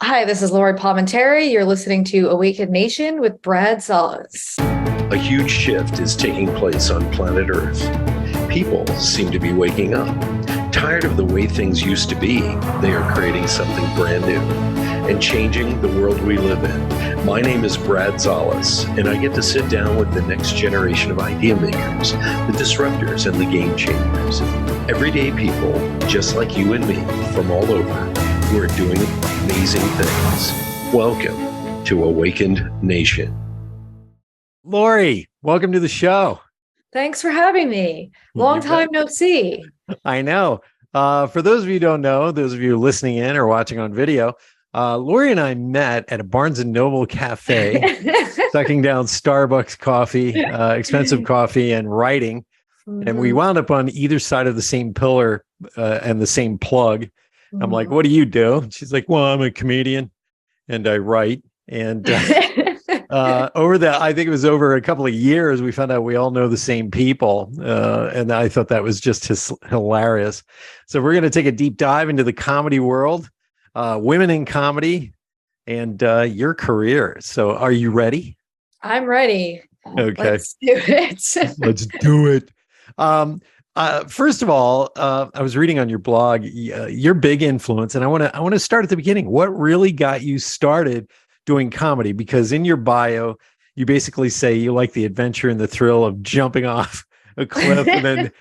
Hi, this is Lori Palminteri. You're listening to Awakened Nation with Brad Solis. A huge shift is taking place on planet Earth. People seem to be waking up. Tired of the way things used to be, they are creating something brand new and changing the world we live in. My name is Brad Solis, and I get to sit down with the next generation of idea makers, the disruptors, and the game changers. Everyday people, just like you and me, from all over, who are doing amazing things. Welcome to Awakened Nation. Lori, welcome to the show. Thanks for having me. Long time no see. I know. For those of you who don't know, those of you listening in or watching on video, Lori and I met at a Barnes & Noble cafe, sucking down Starbucks coffee, expensive coffee, and writing. Mm-hmm. And we wound up on either side of the same pillar and the same plug. Mm-hmm. I'm like, what do you do? She's like, well, I'm a comedian and I write. And I think it was over a couple of years, we found out we all know the same people. And I thought that was just hilarious. So we're going to take a deep dive into the comedy world, women in comedy, and your career. So are you ready? I'm ready. Okay. Let's do it. Let's do it. First of all, I was reading on your blog, your big influence, and I want to start at the beginning. What really got you started doing comedy? Because in your bio, you basically say you like the adventure and the thrill of jumping off a cliff and then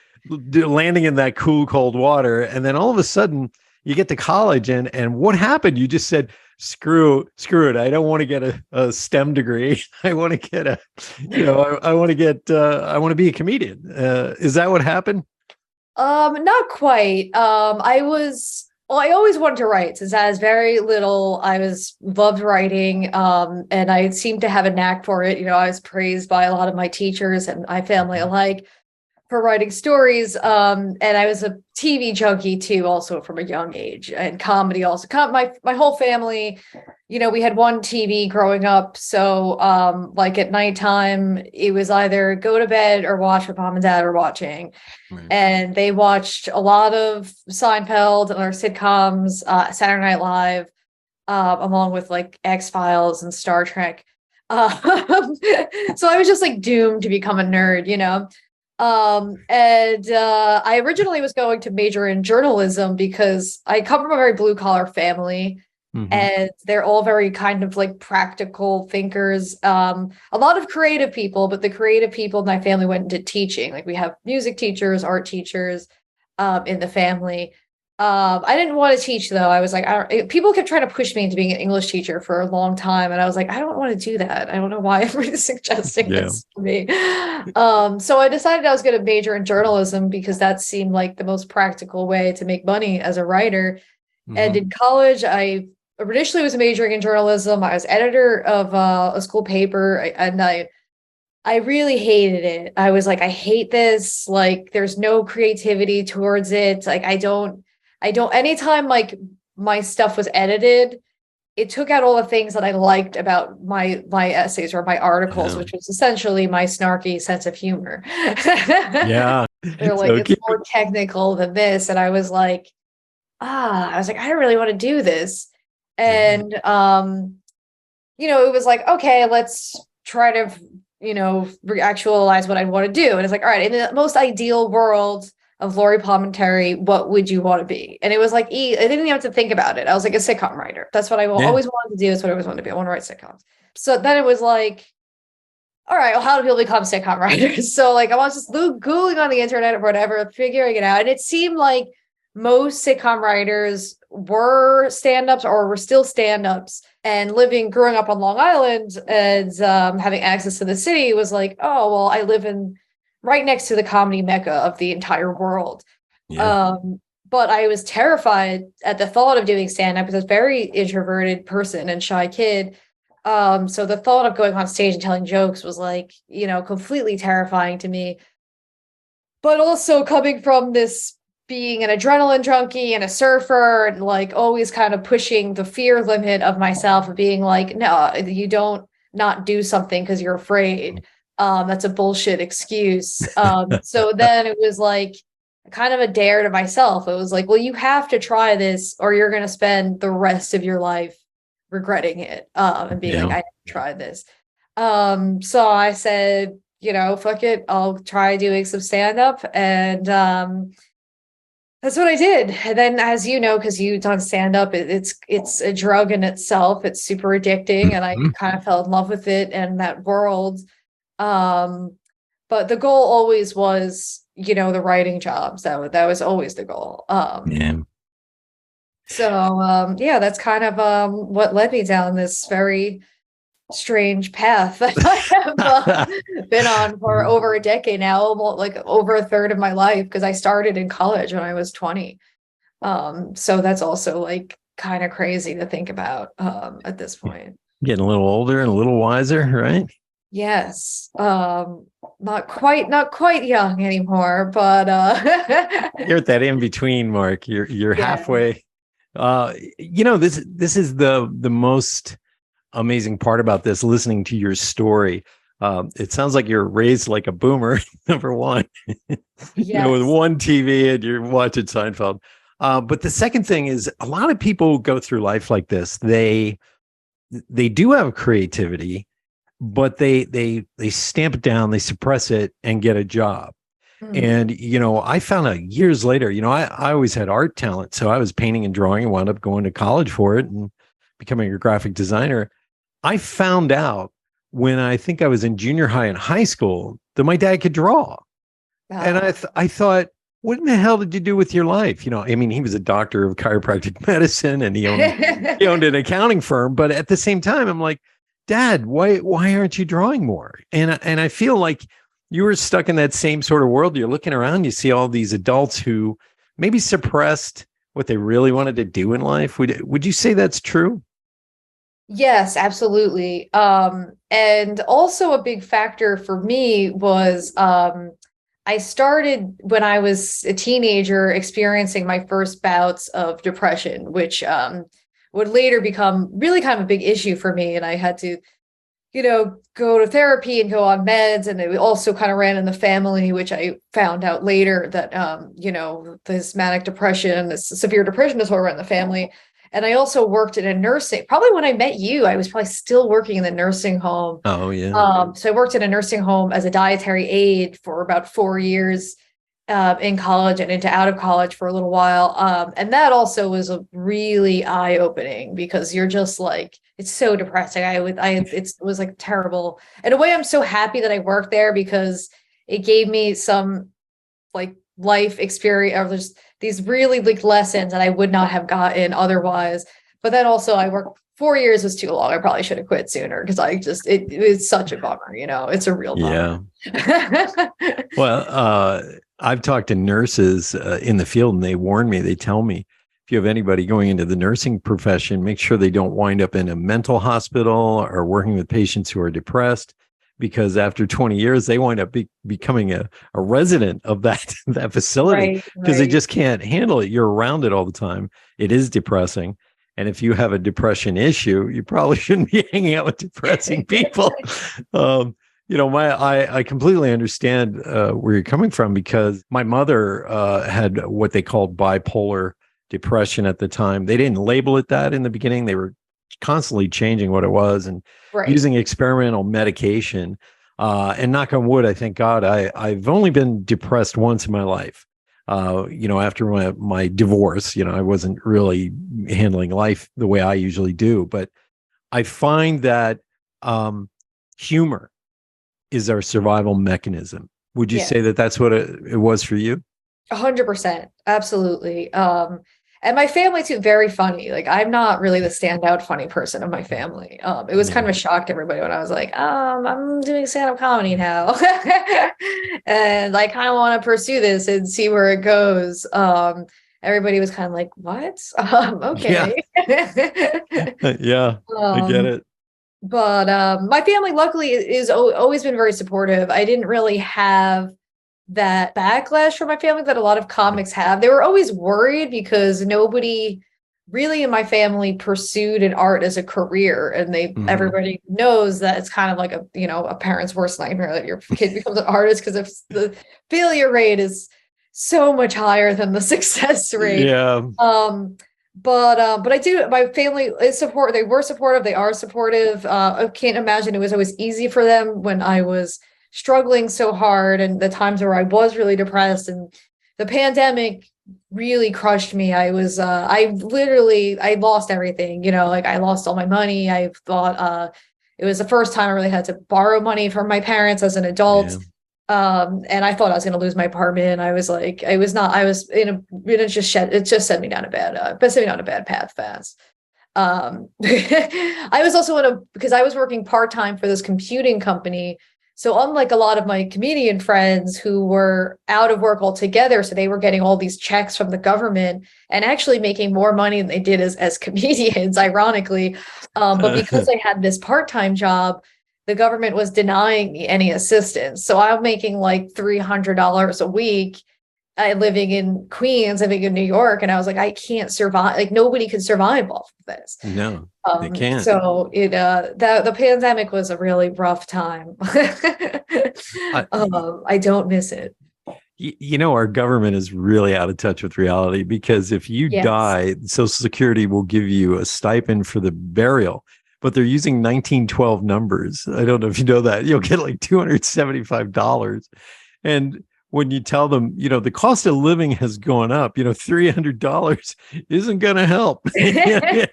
landing in that cool, cold water. And then all of a sudden you get to college and what happened? You just said, screw it. I don't want to get a STEM degree. I want to get I want to be a comedian. Is that what happened? Not quite. I always wanted to write since I was very little. Loved writing, and I seemed to have a knack for it. I was praised by a lot of my teachers and my family alike for writing stories. And I was a TV junkie too, also from a young age, and comedy also. My whole family, we had one TV growing up. So, like at nighttime, it was either go to bed or watch what mom and dad were watching. Right. And they watched a lot of Seinfeld and our sitcoms, Saturday Night Live, along with like X-Files and Star Trek. So I was just like doomed to become a nerd, I originally was going to major in journalism because I come from a very blue collar family. Mm-hmm. And they're all very kind of like practical thinkers, a lot of creative people, but the creative people in my family went into teaching. Like we have music teachers, art teachers in the family. I didn't want to teach though. I was like, people kept trying to push me into being an English teacher for a long time. And I was like, I don't want to do that. I don't know why everybody's suggesting this to me. So I decided I was going to major in journalism because that seemed like the most practical way to make money as a writer. Mm-hmm. And in college, I initially was majoring in journalism. I was editor of a school paper, and I really hated it. I was like, I hate this. Like, there's no creativity towards it. Like, I don't, anytime like my stuff was edited, it took out all the things that I liked about my essays or my articles, which was essentially my snarky sense of humor. Yeah. They're like, it's more technical than this. And I was like, I don't really want to do this. And, it was like, okay, let's try to, actualize what I want to do. And it's like, all right, in the most ideal world of Lori Palminteri, what would you want to be? And it was like, I didn't even have to think about it. I was like a sitcom writer. That's what I always wanted to do. That's what I always wanted to be. I want to write sitcoms. So then it was like, all right, well, how do people become sitcom writers? So like, I was just Googling on the internet or whatever, figuring it out. And it seemed like most sitcom writers were stand-ups or were still stand-ups, and growing up on Long Island and having access to the city was like, oh, well, I live right next to the comedy mecca of the entire world. Yeah. But I was terrified at the thought of doing stand-up because I was a very introverted person and shy kid. So the thought of going on stage and telling jokes was like, completely terrifying to me. But also coming from this being an adrenaline junkie and a surfer and like always kind of pushing the fear limit of myself of being like, no, you don't not do something because you're afraid. That's a bullshit excuse. So then it was like kind of a dare to myself. It was like, well, you have to try this or you're going to spend the rest of your life regretting it, and being like, I never tried this. So I said, fuck it, I'll try doing some stand-up. And that's what I did. And then, as you know, because you've done stand-up, it's a drug in itself. It's super addicting, and I kind of fell in love with it and that world. But the goal always was, the writing jobs. That was always the goal. So that's kind of what led me down this very strange path that I have been on for over a decade now, almost like over a third of my life, because I started in college when I was 20. So that's also like kind of crazy to think about at this point. Getting a little older and a little wiser, right? Yes. Not quite young anymore, but you're at that in between mark. You're halfway. This is the most amazing part about this, listening to your story. It sounds like you're raised like a boomer, number one. Yes. With one TV and you're watching Seinfeld. But the second thing is, a lot of people go through life like this. They do have creativity, but they stamp it down, they suppress it, and get a job. And, I found out years later, I always had art talent. So I was painting and drawing and wound up going to college for it and becoming a graphic designer. I found out when I think I was in junior high and high school that my dad could draw. And I thought, what in the hell did you do with your life? He was a doctor of chiropractic medicine, and he owned an accounting firm. But at the same time, I'm like, Dad, why aren't you drawing more? And I feel like you were stuck in that same sort of world. You're looking around, you see all these adults who maybe suppressed what they really wanted to do in life. Would you say that's true? Yes, absolutely. And also a big factor for me was I started when I was a teenager experiencing my first bouts of depression, which would later become really kind of a big issue for me. And I had to go to therapy and go on meds. And it also kind of ran in the family, which I found out later that, this manic depression, this severe depression disorder ran in the family. And I also worked in a nursing, probably when I met you, I was probably still working in the nursing home. Oh, yeah. So I worked in a nursing home as a dietary aide for about 4 years in college and into out of college for a little while. And that also was a really eye-opening, because you're just like, it's so depressing. It was like terrible. In a way, I'm so happy that I worked there, because it gave me some like life experience, or there's these really like lessons that I would not have gotten otherwise. But then also I worked 4 years was too long. I probably should have quit sooner, because it was such a bummer, it's a real bummer. Yeah. Well, I've talked to nurses in the field, and they warn me, they tell me, if you have anybody going into the nursing profession, make sure they don't wind up in a mental hospital or working with patients who are depressed, because after 20 years, they wind up becoming a resident of that facility, because they just can't handle it. You're around it all the time. It is depressing. And if you have a depression issue, you probably shouldn't be hanging out with depressing people. I completely understand where you're coming from, because my mother had what they called bipolar depression at the time. They didn't label it that in the beginning. They were constantly changing what it was and using experimental medication. And knock on wood, I thank God, I've only been depressed once in my life. After my divorce, I wasn't really handling life the way I usually do. But I find that humor is our survival mechanism. Would you say that that's what it was for you? 100%. Absolutely. And my family too, very funny. Like, I'm not really the standout funny person of my family. It was kind of a shock to everybody when I was like, I'm doing stand-up comedy now. And I kind of want to pursue this and see where it goes. Everybody was kind of like, what? Okay. Yeah, I get it. But my family, luckily, is always been very supportive. I didn't really have that backlash from my family that a lot of comics have. They were always worried because nobody really in my family pursued an art as a career. And everybody knows that it's kind of like a parent's worst nightmare that your kid becomes an artist, because if the failure rate is so much higher than the success rate. Yeah. But I do, my family is support. They were supportive. They are supportive. I can't imagine it was always easy for them when I was struggling so hard, and the times where I was really depressed, and the pandemic really crushed me. I lost everything, like I lost all my money. I thought, it was the first time I really had to borrow money from my parents as an adult. Yeah. And I thought I was going to lose my apartment. I was like, I was not, I was in a, it just sent me down a bad path fast. I was also because I was working part-time for this computing company. So unlike a lot of my comedian friends who were out of work altogether, so they were getting all these checks from the government and actually making more money than they did as comedians, ironically. But because I had this part-time job, the government was denying me any assistance. So I'm making like $300 a week, living in Queens, living in New York. And I was like, I can't survive. Like nobody can survive off of this. No, they can't. So the pandemic was a really rough time. I don't miss it. Our government is really out of touch with reality, because if you die, Social Security will give you a stipend for the burial, but they're using 1912 numbers. I don't know if you know that. You'll get like $275. And when you tell them, the cost of living has gone up, $300 isn't going to help. They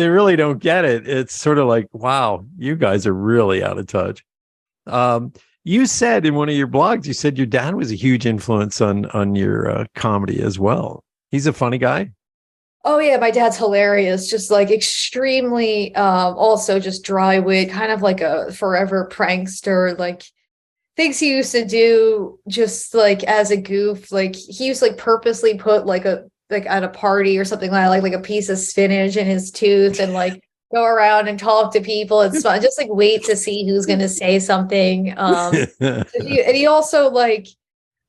really don't get it. It's sort of like, wow, you guys are really out of touch. You said in one of your blogs, you said your dad was a huge influence on your comedy as well. He's a funny guy. Oh yeah, my dad's hilarious. Just like extremely, also just dry wit, kind of like a forever prankster. Like things he used to do just like as a goof. Like he used to like purposely put like at a party or something like a piece of spinach in his tooth and like go around and talk to people. It's fun. Just like wait to see who's going to say something. And he also like,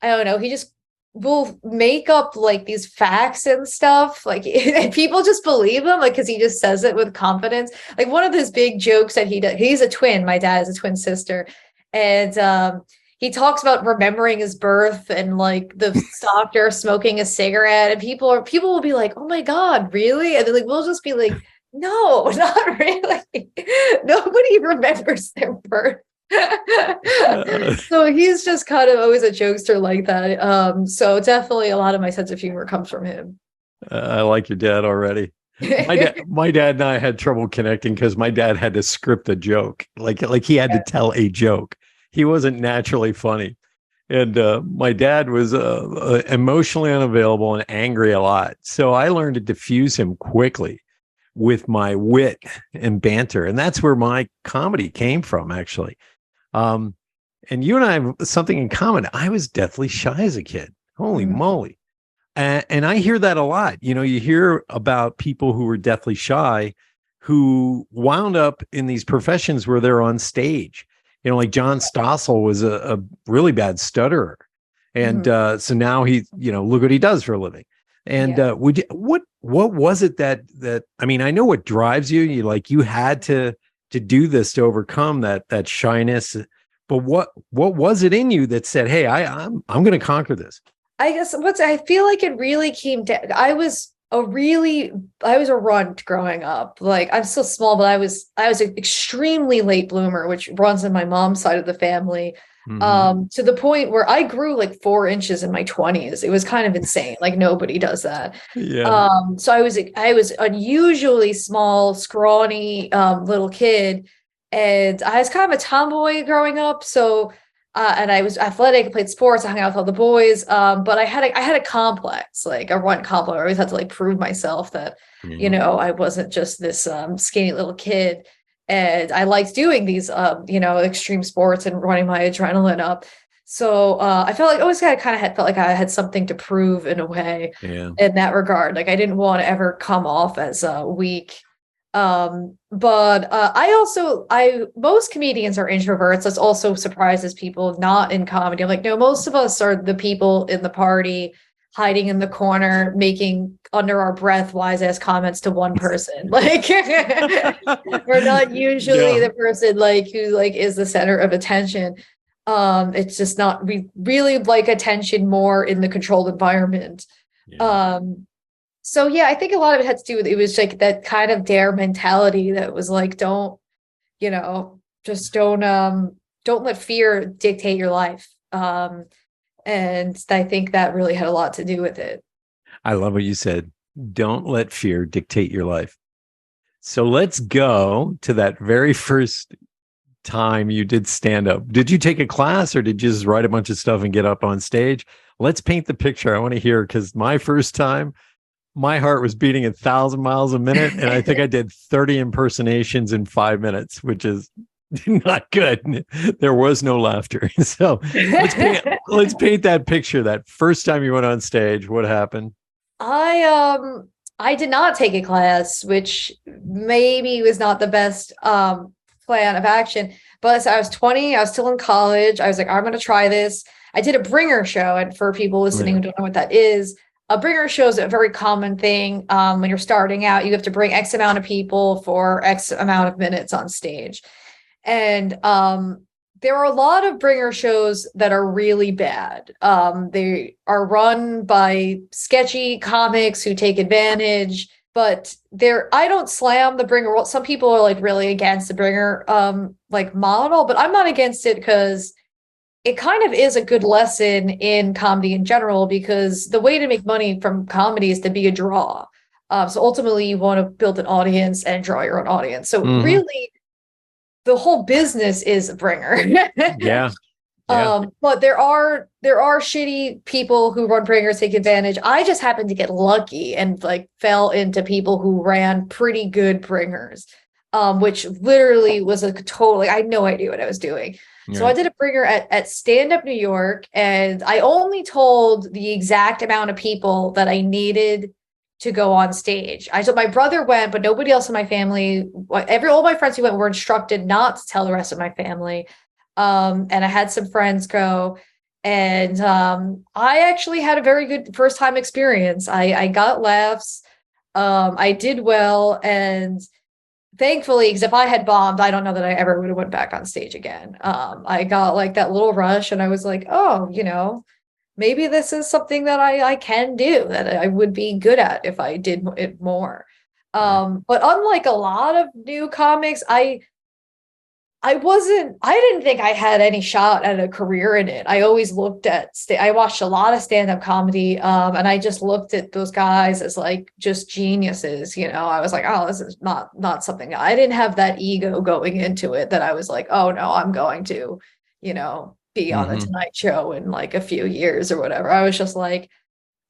I don't know, he just will make up like these facts and stuff. Like and people just believe him, like, cause he just says it with confidence. Like one of his big jokes that he does, he's a twin. My dad is a twin sister. And, he talks about remembering his birth and like the doctor smoking a cigarette, and people will be like, oh my God, really? And then like, we'll just be like, no, not really. Nobody remembers their birth. So he's just kind of always a jokester like that. So definitely a lot of my sense of humor comes from him. I like your dad already. My dad and I had trouble connecting because my dad had to script a joke. Like he had to tell a joke. He wasn't naturally funny. And my dad was emotionally unavailable and angry a lot. So I learned to diffuse him quickly with my wit and banter. And that's where my comedy came from, actually. And you and I have something in common. I was deathly shy as a kid. Holy moly. And I hear that a lot. You hear about people who were deathly shy who wound up in these professions where they're on stage. Like John Stossel was a really bad stutterer. And so now he, look what he does for a living. And what was it that I mean, I know what drives you. You had to do this to overcome that shyness. But what was it in you that said, hey, I'm going to conquer this? I guess I feel like it really came down. I was a runt growing up. Like I'm still small, but I was an extremely late bloomer, which runs in my mom's side of the family. To the point where I grew like 4 inches in my 20s. It was kind of insane. Like nobody does that. Yeah. So I was unusually small, scrawny, little kid. And I was kind of a tomboy growing up. So, and I was athletic, I played sports, I hung out with all the boys. But I had a complex, like a runt complex. I always had to like prove myself that, I wasn't just this skinny little kid. And I liked doing these, extreme sports and running my adrenaline up. So I felt like I always felt like I had something to prove in a way in that regard. Like I didn't want to ever come off as weak. But most comedians are introverts. This also surprises people not in comedy. I'm like, no, most of us are the people in the party hiding in the corner, making under our breath wise ass comments to one person. Like we're not usually the person like who like is the center of attention. It's just not, we really like attention more in the controlled environment. So yeah, I think a lot of it had to do with, it was like that kind of dare mentality that was like, don't, just don't let fear dictate your life. And I think that really had a lot to do with it. I love what you said. Don't let fear dictate your life. So let's go to that very first time you did stand up. Did you take a class or did you just write a bunch of stuff and get up on stage? Let's paint the picture. I want to hear, because my first time, my heart was beating 1,000 miles a minute. And I think I did 30 impersonations in 5 minutes, which is not good. There was no laughter. So let's paint that picture. That first time you went on stage, what happened? I did not take a class, which maybe was not the best plan of action. But so I was 20, I was still in college. I was like, I'm going to try this. I did a bringer show. And for people listening who don't know what that is, a bringer show is a very common thing. When you're starting out, you have to bring X amount of people for X amount of minutes on stage. And there are a lot of bringer shows that are really bad. They are run by sketchy comics who take advantage, but I don't slam the bringer. Well, some people are like really against the bringer like model, but I'm not against it because it kind of is a good lesson in comedy in general, because the way to make money from comedy is to be a draw. So ultimately you want to build an audience and draw your own audience. So really the whole business is a bringer. Yeah. But there are shitty people who run bringers, take advantage. I just happened to get lucky and like fell into people who ran pretty good bringers, which literally was I had no idea what I was doing. Right. So I did a bringer at Standup New York, and I only told the exact amount of people that I needed to go on stage. So my brother went, but nobody else in my family, all my friends who went were instructed not to tell the rest of my family. And I had some friends go, and I actually had a very good first time experience. I got laughs. I did well. And thankfully, because if I had bombed, I don't know that I ever would have went back on stage again. I got like that little rush, and I was like, oh, maybe this is something that I can do, that I would be good at if I did it more. But unlike a lot of new comics, I didn't think I had any shot at a career in it. I always looked at, I watched a lot of stand-up comedy, and I just looked at those guys as like just geniuses. I was like, oh, this is not something. I didn't have that ego going into it that I was like, oh no, I'm going to, be on the Tonight Show in like a few years or whatever. I was just like,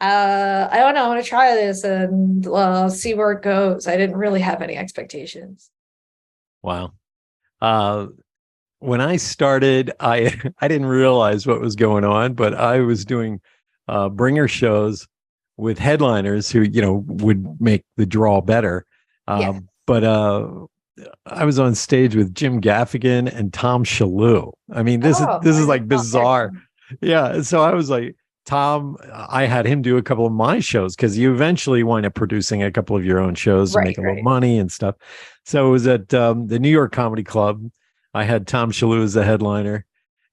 I don't know, I want to try this and see where it goes. I didn't really have any expectations. Wow. When I started, I didn't realize what was going on, but I was doing bringer shows with headliners who, would make the draw better. But I was on stage with Jim Gaffigan and Tom Shalhoub. I mean, this is like bizarre. Yeah. So I was like, Tom, I had him do a couple of my shows, because you eventually wind up producing a couple of your own shows to make a little money and stuff. So it was at the New York Comedy Club. I had Tom Shalhoub as the headliner.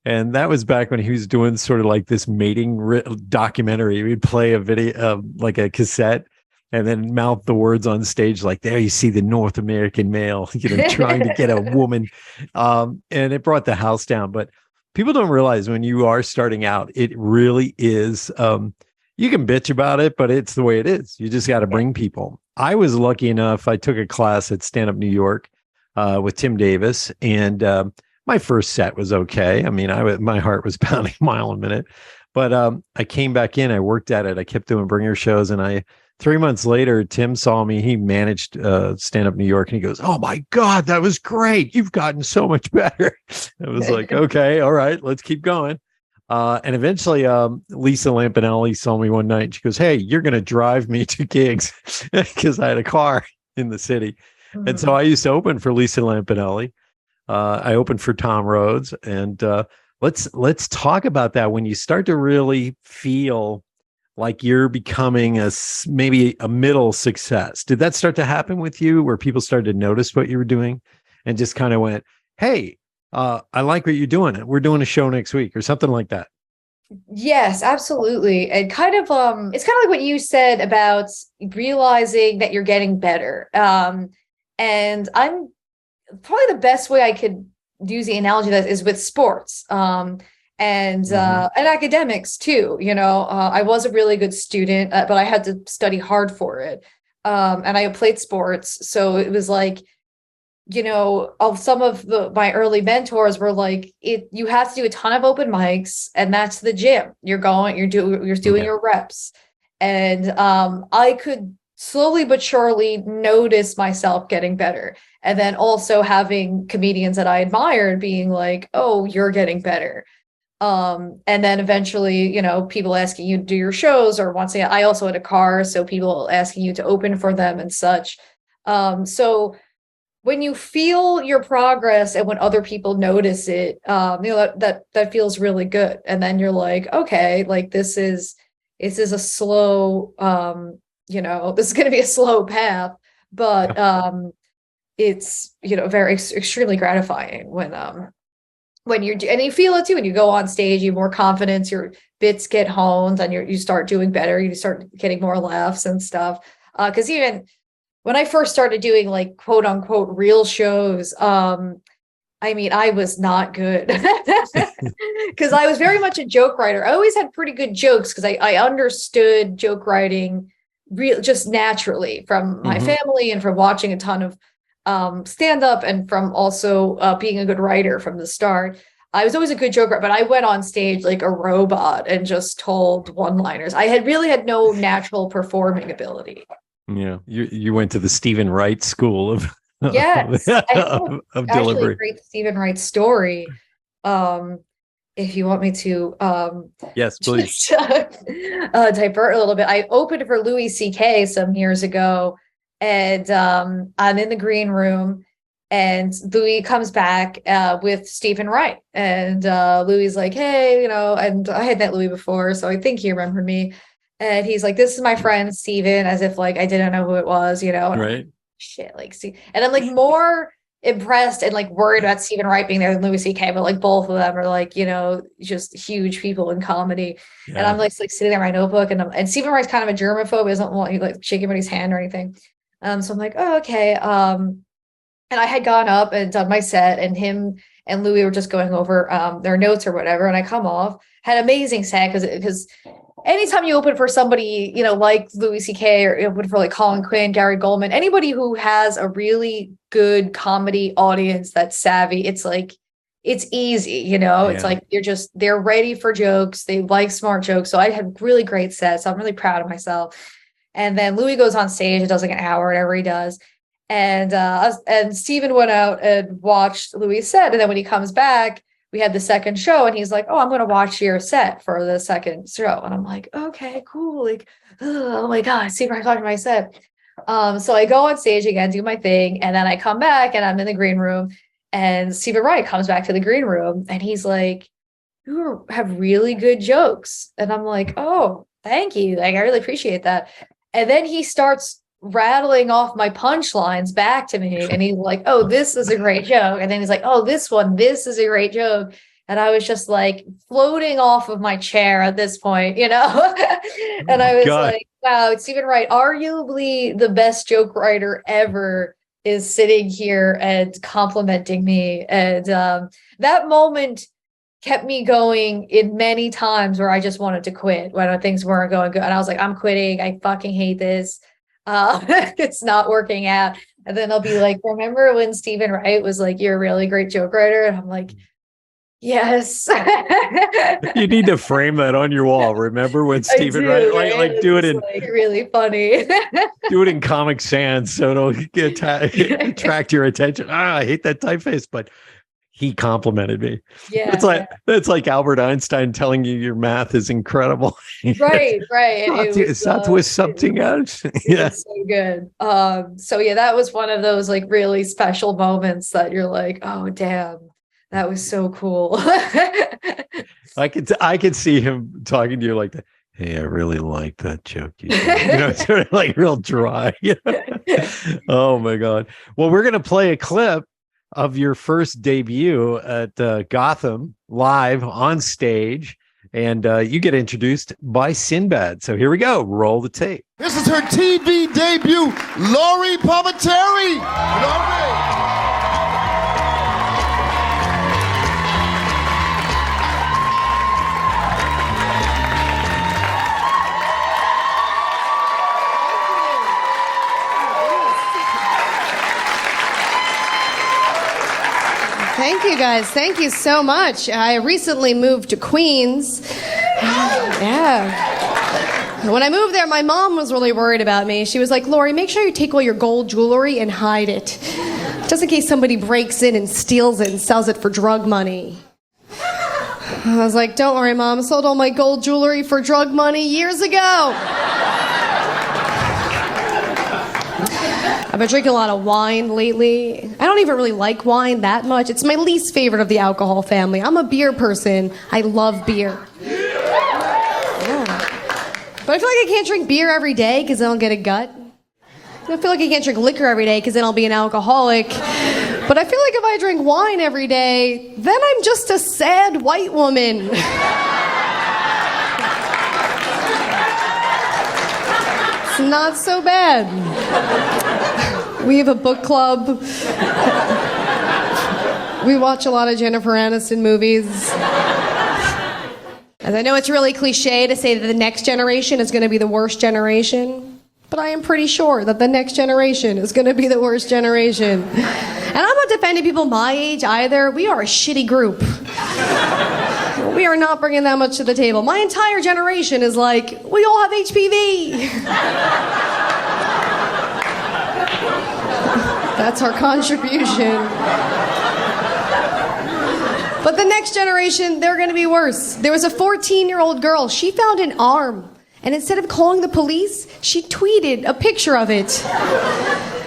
And that was back when he was doing sort of like this mating documentary. We'd play a video, like a cassette, and then mouth the words on stage like, there you see the North American male, trying to get a woman. And it brought the house down. But people don't realize when you are starting out, it really is, you can bitch about it, but it's the way it is. You just got to bring people. I was lucky enough, I took a class at Stand Up New York with Tim Davis, and my first set was okay. I mean, my heart was pounding a mile a minute, but I came back in, I worked at it, I kept doing bringer shows, and 3 months later, Tim saw me. He managed Stand Up New York, and he goes, "Oh my God, that was great! You've gotten so much better." I was like, "Okay, all right, let's keep going." And eventually, Lisa Lampanelli saw me one night, and she goes, "Hey, you're going to drive me to gigs," because I had a car in the city. Mm-hmm. And so I used to open for Lisa Lampanelli. I opened for Tom Rhodes, and let's talk about that. When you start to really feel like you're becoming maybe a middle success. Did that start to happen with you, where people started to notice what you were doing and just kind of went, hey, I like what you're doing. We're doing a show next week, or something like that? Yes, absolutely. And kind of it's kind of like what you said about realizing that you're getting better. And I'm probably the best way I could use the analogy that is with sports. And academics too. I was a really good student, but I had to study hard for it. And I played sports, so it was like, of some of my early mentors were like, you have to do a ton of open mics, and that's the gym. You're doing your reps. And I could slowly but surely notice myself getting better. And then also having comedians that I admired being like, oh, you're getting better. And then eventually, people asking you to do your shows, or once again, I also had a car, so people asking you to open for them and such. So when you feel your progress and when other people notice it, that feels really good. And then you're like, okay, like this is a slow, this is going to be a slow path, but it's, very extremely gratifying when and you feel it too, when you go on stage, you have more confidence, your bits get honed, and you start doing better, you start getting more laughs and stuff. Because even when I first started doing like quote unquote real shows, I was not good because I was very much a joke writer. I always had pretty good jokes because I understood joke writing just naturally from my family and from watching a ton of stand-up, and from also being a good writer from the start. I was always a good joker, but I went on stage like a robot and just told one-liners. I had no natural performing ability. Yeah, you went to the Steven Wright school of yes of delivery. Great Steven Wright story. If you want me to yes, please. Just, divert a little bit. I opened for Louis C.K. some years ago, and I'm in the green room, and Louie comes back with Steven Wright, and Louie's like, hey, and I had met Louie before, so I think he remembered me. And he's like, this is my friend Steven, as if like I didn't know who it was, and right. Like, shit, like, see, and I'm like more impressed and like worried about Steven Wright being there than Louis C.K., but like both of them are like, just huge people in comedy. Yeah. And I'm like sitting there in my notebook, and Steven Wright's kind of a germaphobe, doesn't want you like shake anybody's hand or anything. So I'm like, oh, okay. And I had gone up and done my set, and him and Louie were just going over their notes or whatever. And I come off, had an amazing set because anytime you open for somebody, like Louis C.K. or open for like Colin Quinn, Gary Goldman, anybody who has a really good comedy audience that's savvy, it's like, it's easy, it's like, they're ready for jokes. They like smart jokes. So I had really great sets. So I'm really proud of myself. And then Louis goes on stage and does like an hour, whatever he does. And Steven went out and watched Louis' set. And then when he comes back, we had the second show, and he's like, oh, I'm going to watch your set for the second show. And I'm like, okay, cool. Like, oh my God, Steven Wright watching my set. So I go on stage again, do my thing. And then I come back and I'm in the green room, and Steven Wright comes back to the green room, and he's like, you have really good jokes. And I'm like, oh, thank you. Like, I really appreciate that. And then he starts rattling off my punchlines back to me, and he's like, oh, this is a great joke. And then he's like, oh, this is a great joke. And I was just like floating off of my chair at this point, and I was like, wow, Steven Wright, arguably the best joke writer ever, is sitting here and complimenting me. And that moment kept me going in many times where I just wanted to quit when things weren't going good. And I was like, I'm quitting. I fucking hate this. It's not working out. And then they'll be like, remember when Steven Wright was like, you're a really great joke writer? And I'm like, yes. You need to frame that on your wall. Remember when Steven Wright, like do it in like really funny. Do it in Comic Sans so it'll attract your attention. I hate that typeface, but he complimented me. Yeah, it's like Albert Einstein telling you your math is incredible. Right. It's not with something else. Yeah, so good. So yeah, that was one of those like really special moments that you're like, oh damn, that was so cool. I could see him talking to you like that. Hey, I really like that joke. It's sort of like real dry. Oh my God. Well, we're gonna play a clip of your first debut at Gotham live on stage. And you get introduced by Sinbad. So here we go. Roll the tape. This is her TV debut, Lori Palminteri. Lori. Thank you, guys. Thank you so much. I recently moved to Queens. Yeah. When I moved there, my mom was really worried about me. She was like, Lori, make sure you take all your gold jewelry and hide it, just in case somebody breaks in and steals it and sells it for drug money. I was like, don't worry, Mom. I sold all my gold jewelry for drug money years ago. I've been drinking a lot of wine lately. I don't even really like wine that much. It's my least favorite of the alcohol family. I'm a beer person. I love beer. Yeah. But I feel like I can't drink beer every day because then I'll get a gut. I feel like I can't drink liquor every day because then I'll be an alcoholic. But I feel like if I drink wine every day, then I'm just a sad white woman. It's not so bad. We have a book club. We watch a lot of Jennifer Aniston movies. As I know it's really cliche to say that the next generation is going to be the worst generation, but I am pretty sure that the next generation is going to be the worst generation. And I'm not defending people my age either. We are a shitty group. We are not bringing that much to the table. My entire generation is like, we all have HPV. That's our contribution. But the next generation, they're going to be worse. There was a 14-year-old girl. She found an arm. And instead of calling the police, she tweeted a picture of it.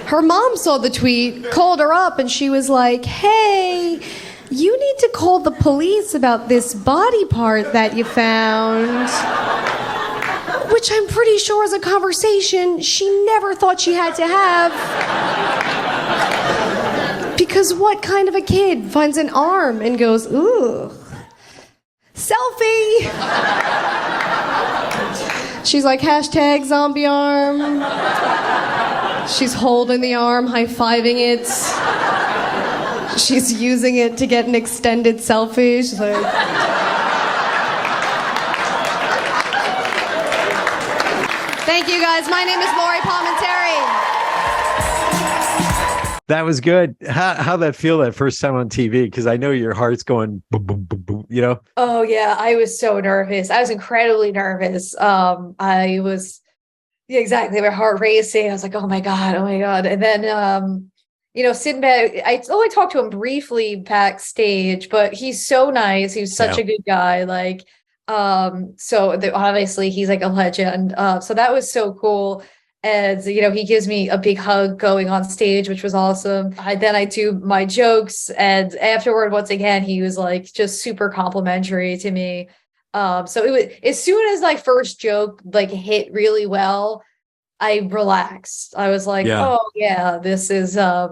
Her mom saw the tweet, called her up, and she was like, hey, you need to call the police about this body part that you found. Which I'm pretty sure is a conversation she never thought she had to have. Because what kind of a kid finds an arm and goes, ooh, selfie? She's like, hashtag zombie arm. She's holding the arm, high-fiving it. She's using it to get an extended selfie. She's like... Thank you, guys. My name is Lori Palminteri. That was good. How'd that feel that first time on TV? Because I know your heart's going boom, boom, boom, boom, you know? Oh, yeah. I was so nervous. I was incredibly nervous. I was, yeah, exactly. My heart racing. I was like, oh, my God. Oh, my God. And then, Sinbad, I only talked to him briefly backstage, but he's so nice. He was such a good guy. Like, obviously he's like a legend. So that was so cool. And, he gives me a big hug going on stage, which was awesome. Then I do my jokes. And afterward, once again, he was like just super complimentary to me. So it was, as soon as my first joke like hit really well, I relaxed. I was like, oh yeah, this is, that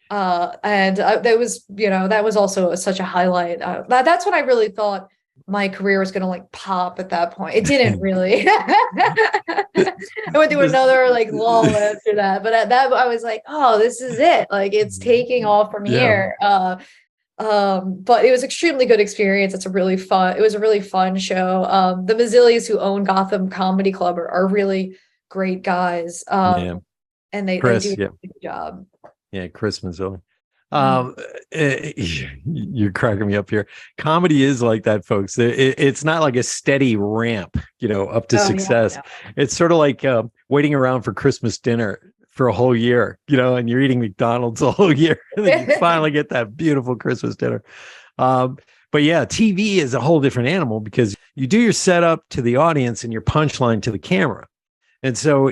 was, that was also such a highlight. That's when I really thought my career was going to like pop at that point. It didn't really. I went through another like lull after that, but at that I was like, oh, this is it. Like it's taking off from here. But it was extremely good experience. It was a really fun show. The Mazzillis who own Gotham Comedy Club are really great guys. And they do a good job. Yeah, Chris Mazzilli. You're cracking me up here. Comedy is like that, folks. It's not like a steady ramp, up to success. Yeah. It's sort of like waiting around for Christmas dinner for a whole year, and you're eating McDonald's a whole year, and then you finally get that beautiful Christmas dinner. But yeah, TV is a whole different animal because you do your setup to the audience and your punchline to the camera. And so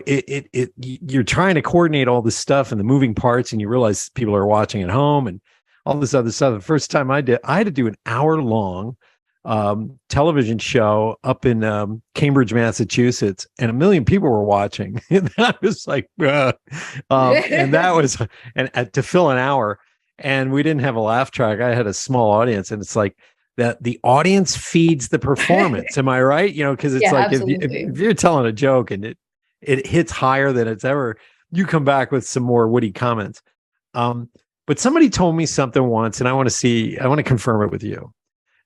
you're trying to coordinate all this stuff and the moving parts, and you realize people are watching at home and all this other stuff. The first time I had to do an hour-long television show up in Cambridge, Massachusetts, and 1 million people were watching. And that was like, and that was to fill an hour. And we didn't have a laugh track. I had a small audience, and it's like, that the audience feeds the performance. Am I right? You know, because it's like if you're telling a joke and it hits higher than it's ever, you come back with some more witty comments. But somebody told me something once, and I want to confirm it with you.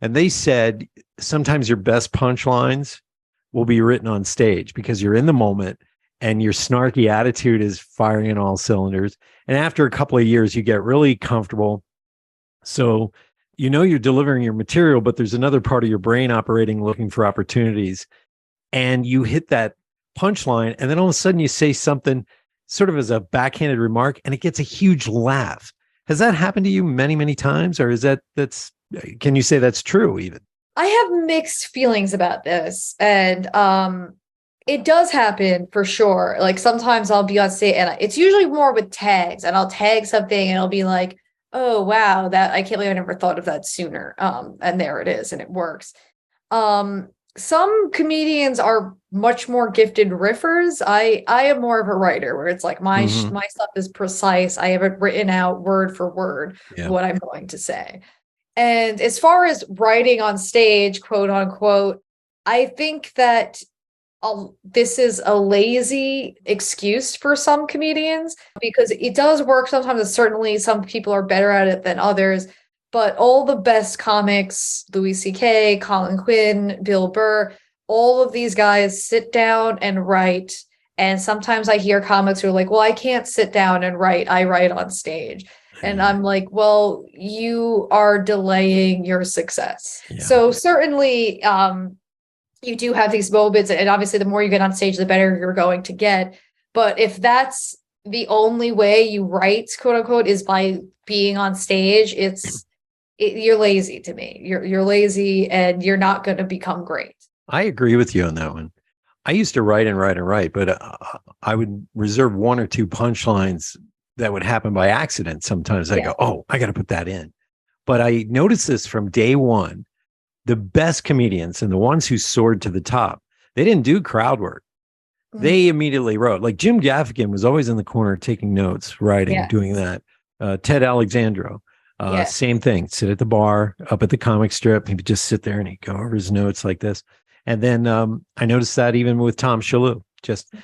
And they said sometimes your best punchlines will be written on stage because you're in the moment and your snarky attitude is firing in all cylinders. And after a couple of years, you get really comfortable. So, you know, you're delivering your material, but there's another part of your brain operating, looking for opportunities. And you hit that punchline, and then all of a sudden you say something sort of as a backhanded remark, and it gets a huge laugh. Has that happened to you many, many times? Or is can you say that's true even? I have mixed feelings about this. And it does happen for sure. Like sometimes I'll be on stage, and it's usually more with tags, and I'll tag something and I'll be like, oh, wow, that I can't believe I never thought of that sooner. And there it is, and it works. Some comedians are much more gifted riffers. I am more of a writer where it's like my stuff is precise. I have it written out word for word what I'm going to say. And as far as writing on stage, quote unquote, I think that this is a lazy excuse for some comedians because it does work sometimes. And certainly some people are better at it than others. But all the best comics, Louis C.K., Colin Quinn, Bill Burr, all of these guys sit down and write. And sometimes I hear comics who are like, well, I can't sit down and write. I write on stage. And I'm like, well, you are delaying your success. Yeah. So certainly you do have these moments. And obviously, the more you get on stage, the better you're going to get. But if that's the only way you write, quote unquote, is by being on stage, you're lazy to me. You're lazy and you're not going to become great. I agree with you on that one. I used to write, but I would reserve one or two punchlines that would happen by accident. Sometimes I go, oh, I got to put that in. But I noticed this from day one. The best comedians and the ones who soared to the top, they didn't do crowd work. They immediately wrote. Like Jim Gaffigan was always in the corner taking notes, writing, doing that. Ted Alexandro. Same thing, sit at the bar, up at the comic strip. He'd just sit there and he'd go over his notes like this. And then I noticed that even with Tom Shalhoub,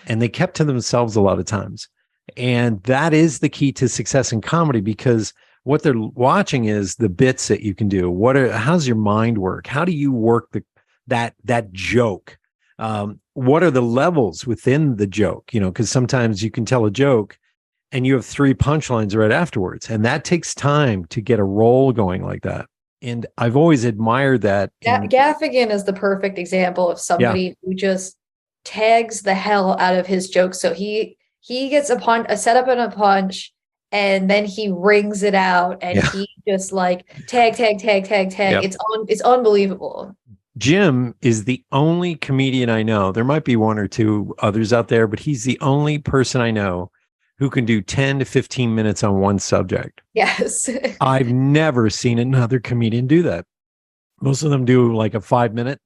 and they kept to themselves a lot of times. And that is the key to success in comedy, because what they're watching is the bits that you can do. How's your mind work? How do you work that joke? What are the levels within the joke? You know, because sometimes you can tell a joke and you have three punchlines right afterwards. And that takes time to get a roll going like that. And I've always admired that. Gaffigan is the perfect example of somebody who just tags the hell out of his jokes. So he gets a setup and a punch, and then he rings it out, and he just like tag. Yep. It's unbelievable. Jim is the only comedian I know. There might be one or two others out there, but he's the only person I know who can do 10 to 15 minutes on one subject. Yes. I've never seen another comedian do that. Most of them do like a 5-minute,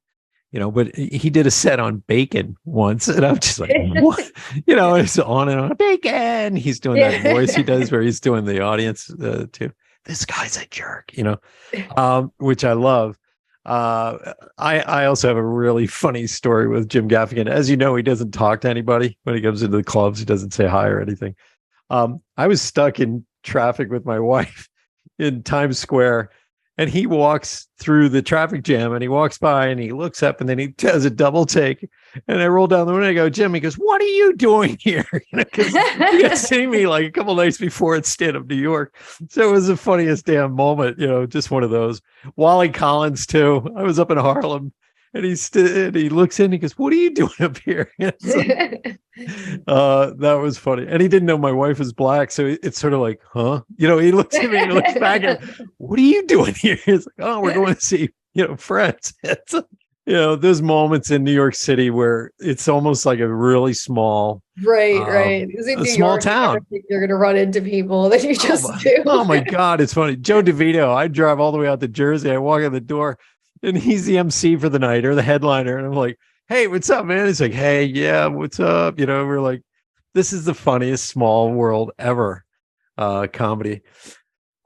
but he did a set on bacon once, and I'm just like, what? It's on and on, bacon. He's doing that voice he does where he's doing the audience too. This guy's a jerk, which I love. I also have a really funny story with Jim Gaffigan. As you know, he doesn't talk to anybody when he comes into the clubs. He doesn't say hi or anything. I was stuck in traffic with my wife in Times Square, and he walks through the traffic jam, and he walks by and he looks up, and then he does a double take. And I roll down the window and I go, Jim, he goes, what are you doing here? Because he had seen me like a couple nights before at Stand-Up New York. So it was the funniest damn moment, just one of those. Wally Collins too. I was up in Harlem, and he looks in, he goes, what are you doing up here? That was funny. And he didn't know my wife was black. So it's sort of like, huh? He looks at me and looks back at, what are you doing here? He's like, oh, we're going to see, friends. There's moments in New York City where it's almost like a really small, right. A small town. You're going to run into people that you just do. Oh my God, it's funny. Joe DeVito. I drive all the way out to Jersey. I walk in the door, and he's the MC for the night, or the headliner, and I'm like, "Hey, what's up, man?" He's like, "Hey, yeah, what's up?" We're like, "This is the funniest small world ever." Comedy.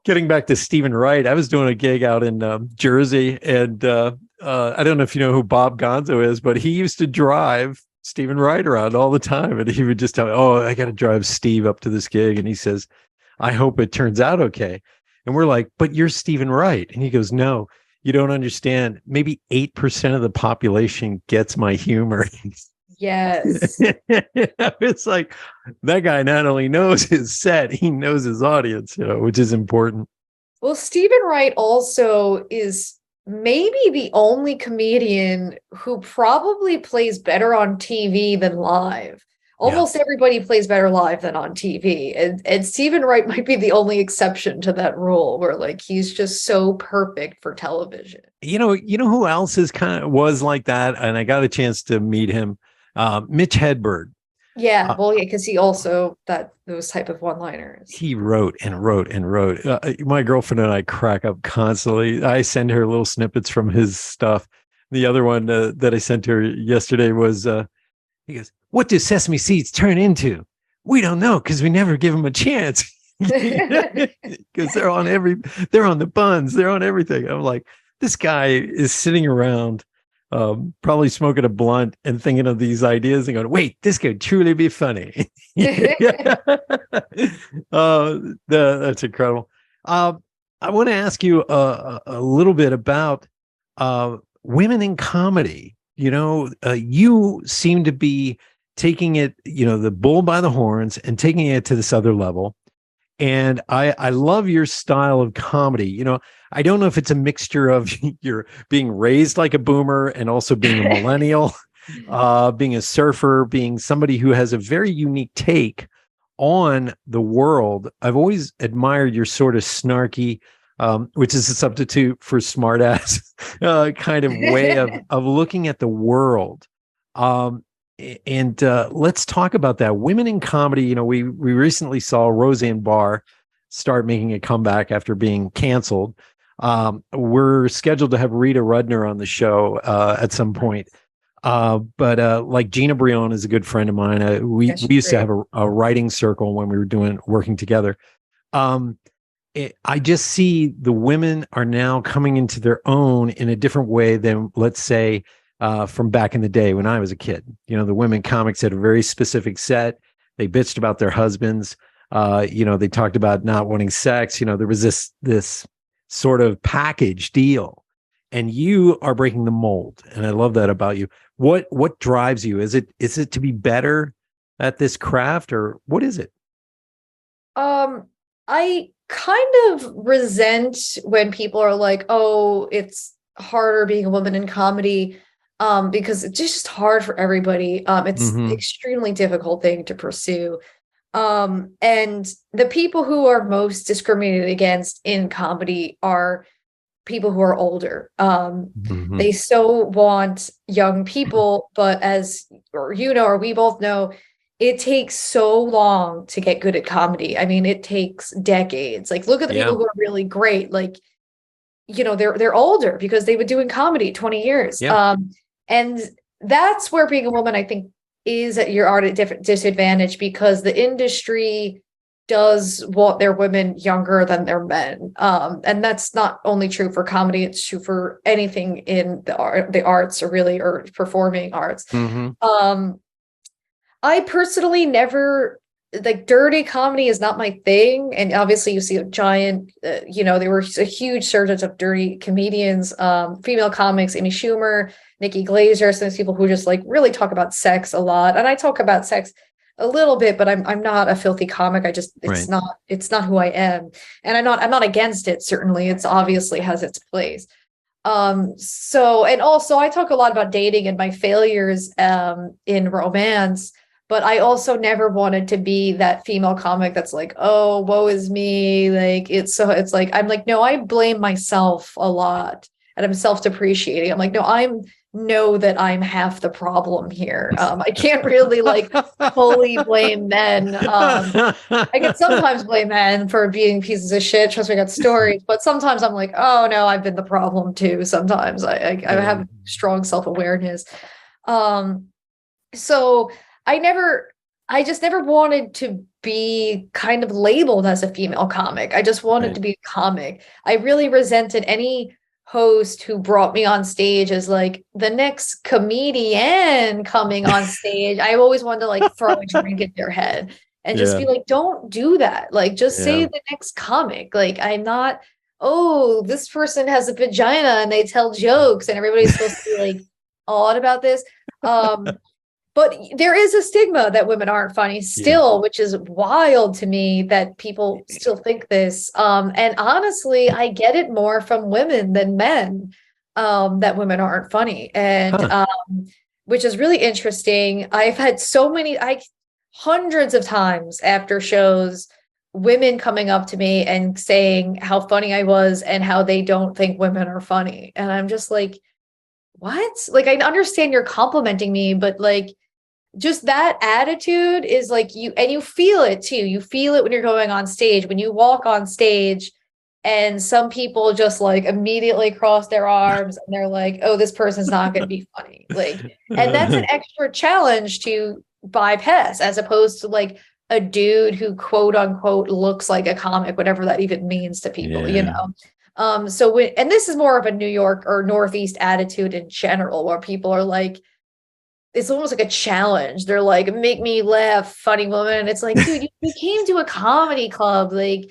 getting back to Steven Wright, I was doing a gig out in Jersey, and I don't know if you know who Bob Gonzo is, but he used to drive Steven Wright around all the time, and he would just tell me, "Oh, I got to drive Steve up to this gig," and he says, "I hope it turns out okay." And we're like, "But you're Steven Wright," and he goes, "No, you don't understand. Maybe 8% of the population gets my humor." Yes. It's like that guy not only knows his set, he knows his audience, which is important. Well, Steven Wright also is maybe the only comedian who probably plays better on TV than live. Almost everybody plays better live than on TV. And Steven Wright might be the only exception to that rule, where like he's just so perfect for television. You know who else was like that? And I got a chance to meet him. Mitch Hedberg. Yeah, well, yeah, because he also those type of one-liners. He wrote and wrote and wrote. My girlfriend and I crack up constantly. I send her little snippets from his stuff. The other one that I sent her yesterday was, he goes, "What do sesame seeds turn into? We don't know because we never give them a chance." Because they're on the buns, they're on everything. I'm like, this guy is sitting around. Probably smoking a blunt and thinking of these ideas and going, "Wait, this could truly be funny." That's incredible. I want to ask you a little bit about women in comedy. You seem to be taking it, the bull by the horns and taking it to this other level. And I love your style of comedy. I don't know if it's a mixture of you're being raised like a boomer and also being a millennial, being a surfer, being somebody who has a very unique take on the world. I've always admired your sort of snarky, which is a substitute for smartass kind of way of looking at the world. And let's talk about that. Women in comedy, we recently saw Roseanne Barr start making a comeback after being canceled. We're scheduled to have Rita Rudner on the show at some point. But like Gina Brion is a good friend of mine. We used to have a writing circle when we were working together. I just see the women are now coming into their own in a different way than, let's say, from back in the day when I was a kid. The women comics had a very specific set. They bitched about their husbands. They talked about not wanting sex. There was this sort of package deal, and you are breaking the mold. And I love that about you. What drives you? Is it to be better at this craft, or what is it? I kind of resent when people are like, "Oh, it's harder being a woman in comedy." Because it's just hard for everybody. It's an extremely difficult thing to pursue. And the people who are most discriminated against in comedy are people who are older. They so want young people, but or we both know, it takes so long to get good at comedy. I mean, it takes decades. Like, look at the people who are really great. Like, they're older because they've been doing comedy 20 years. Yeah. And that's where being a woman, I think, is at your art at different disadvantage, because the industry does want their women younger than their men. And that's not only true for comedy, it's true for anything in the arts, or performing arts. I personally never, like, dirty comedy is not my thing. And obviously you see a giant, there were a huge surge of dirty comedians, female comics, Amy Schumer, Nikki Glaser, some of these people who just like really talk about sex a lot. And I talk about sex a little bit, but I'm not a filthy comic. It's not who I am. And I'm not against it. Certainly it's obviously has its place. And also I talk a lot about dating and my failures, in romance. But I also never wanted to be that female comic that's like, "Oh, woe is me." Like, I'm like, no, I blame myself a lot, and I'm self-depreciating. I'm like, no, know that I'm half the problem here. I can't really fully blame men. I can sometimes blame men for being pieces of shit. Trust me, I got stories, but sometimes I'm like, oh no, I've been the problem too. Sometimes I have strong self-awareness. So I just never wanted to be kind of labeled as a female comic. I just wanted to be a comic. I really resented any host who brought me on stage as like the next comedian coming on stage. I always wanted to like throw a drink at their head and just be like, don't do that. Like, just say the next comic. Like, I'm not, oh, this person has a vagina and they tell jokes and everybody's supposed to be like odd about this. But there is a stigma that women aren't funny still, which is wild to me that people still think this. And honestly, I get it more from women than men, that women aren't funny. And which is really interesting. I've had so many, hundreds of times after shows, women coming up to me and saying how funny I was and how they don't think women are funny. And I'm just like, what? Like, I understand you're complimenting me, but like, just that attitude is like you feel it too. You feel it when you're going on stage, when you walk on stage and some people just like immediately cross their arms and they're like, oh, this person's not going to be funny. Like, and that's an extra challenge to bypass as opposed to like a dude who quote unquote looks like a comic, whatever that even means to people, you know? And this is more of a New York or Northeast attitude in general, where people are like, it's almost like a challenge. They're like, make me laugh, funny woman. And it's like, dude, you came to a comedy club. Like,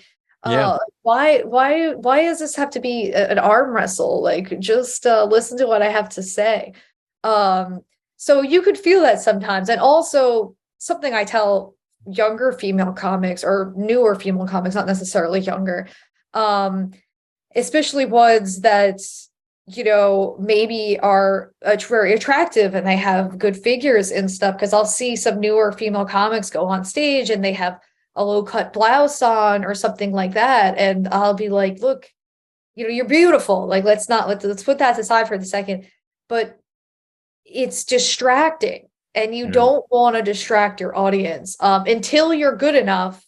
why does this have to be an arm wrestle? Like, just listen to what I have to say. So you could feel that sometimes. And also something I tell younger female comics or newer female comics, not necessarily younger, especially ones that, you know, maybe are very attractive and they have good figures and stuff. Because I'll see some newer female comics go on stage and they have a low cut blouse on or something like that. And I'll be like, look, you know, you're beautiful. Like, let's put that aside for a second. But it's distracting and you don't want to distract your audience until you're good enough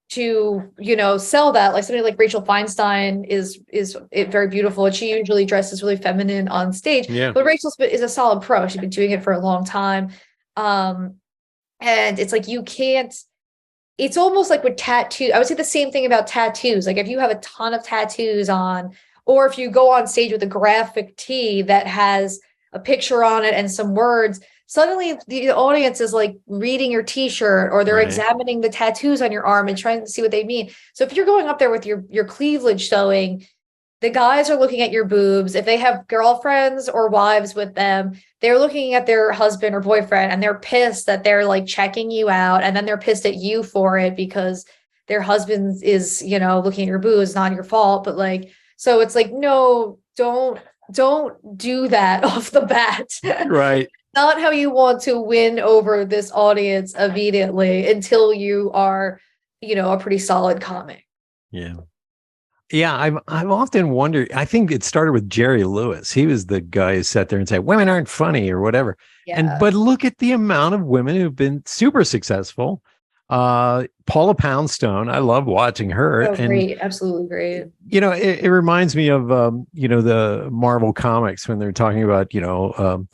to, you know, sell that. Like somebody like Rachel Feinstein is very beautiful and she usually dresses really feminine on stage. But Rachel is a solid pro. She's been doing it for a long time. And it's like, you can't, it's almost like with tattoo. I would say the same thing about tattoos. Like if you have a ton of tattoos on, or if you go on stage with a graphic tee that has a picture on it and some words, suddenly the audience is like reading your t-shirt or they're examining the tattoos on your arm and trying to see what they mean. So if you're going up there with your cleavage showing, the guys are looking at your boobs. If they have girlfriends or wives with them, they're looking at their husband or boyfriend and they're pissed that they're like checking you out. And then they're pissed at you for it because their husband is, you know, looking at your boobs, not your fault. But like, so it's like, no, don't do that off the bat. Right. Not how you want to win over this audience immediately until you are, you know, a pretty solid comic. Yeah, I've often wondered, I think it started with Jerry Lewis. He was the guy who sat there and said, women aren't funny or whatever. But look at the amount of women who've been super successful. Paula Poundstone, I love watching her. Great, absolutely great. You know, it reminds me of, you know, the Marvel comics when they're talking about, you know,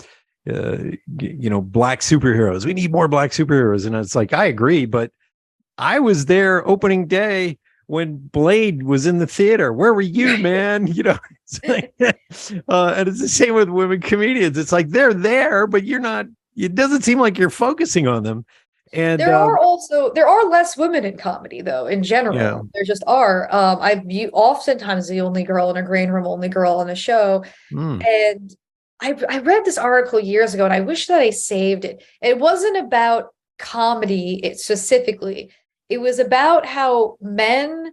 black superheroes. We need more black superheroes. And it's like, I agree, but I was there opening day when Blade was in the theater. Where were you, man? You know, it's like, and it's the same with women comedians. It's like, they're there, but you're not, it doesn't seem like you're focusing on them. And there are less women in comedy though, in general. There just are. I'm oftentimes the only girl in a green room, only girl on a show. And I read this article years ago and I wish that I saved it. It wasn't about comedy specifically. It was about how men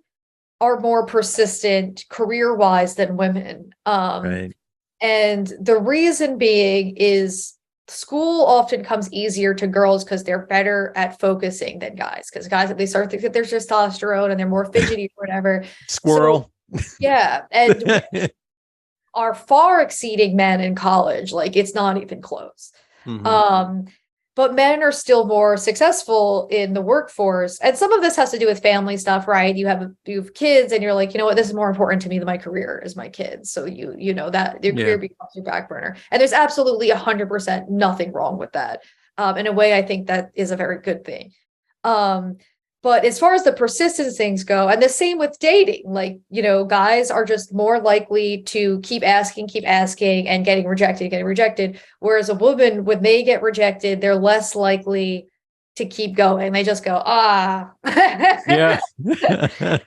are more persistent career-wise than women. And the reason being is school often comes easier to girls because they're better at focusing than guys. Because guys, they start to get their testosterone and they're more fidgety or whatever. Squirrel. So, and are far exceeding men in college. Like it's not even close. But men are still more successful in the workforce. And some of this has to do with family stuff, right? You have kids and you're like, you know what, this is more important to me than my career is my kids. So you know that your career becomes your back burner. And there's absolutely 100% nothing wrong with that. In a way, I think that is a very good thing. But as far as the persistence things go, and the same with dating, like, guys are just more likely to keep asking and getting rejected. Whereas a woman, when they get rejected, they're less likely to keep going. They just go, ah. Yeah.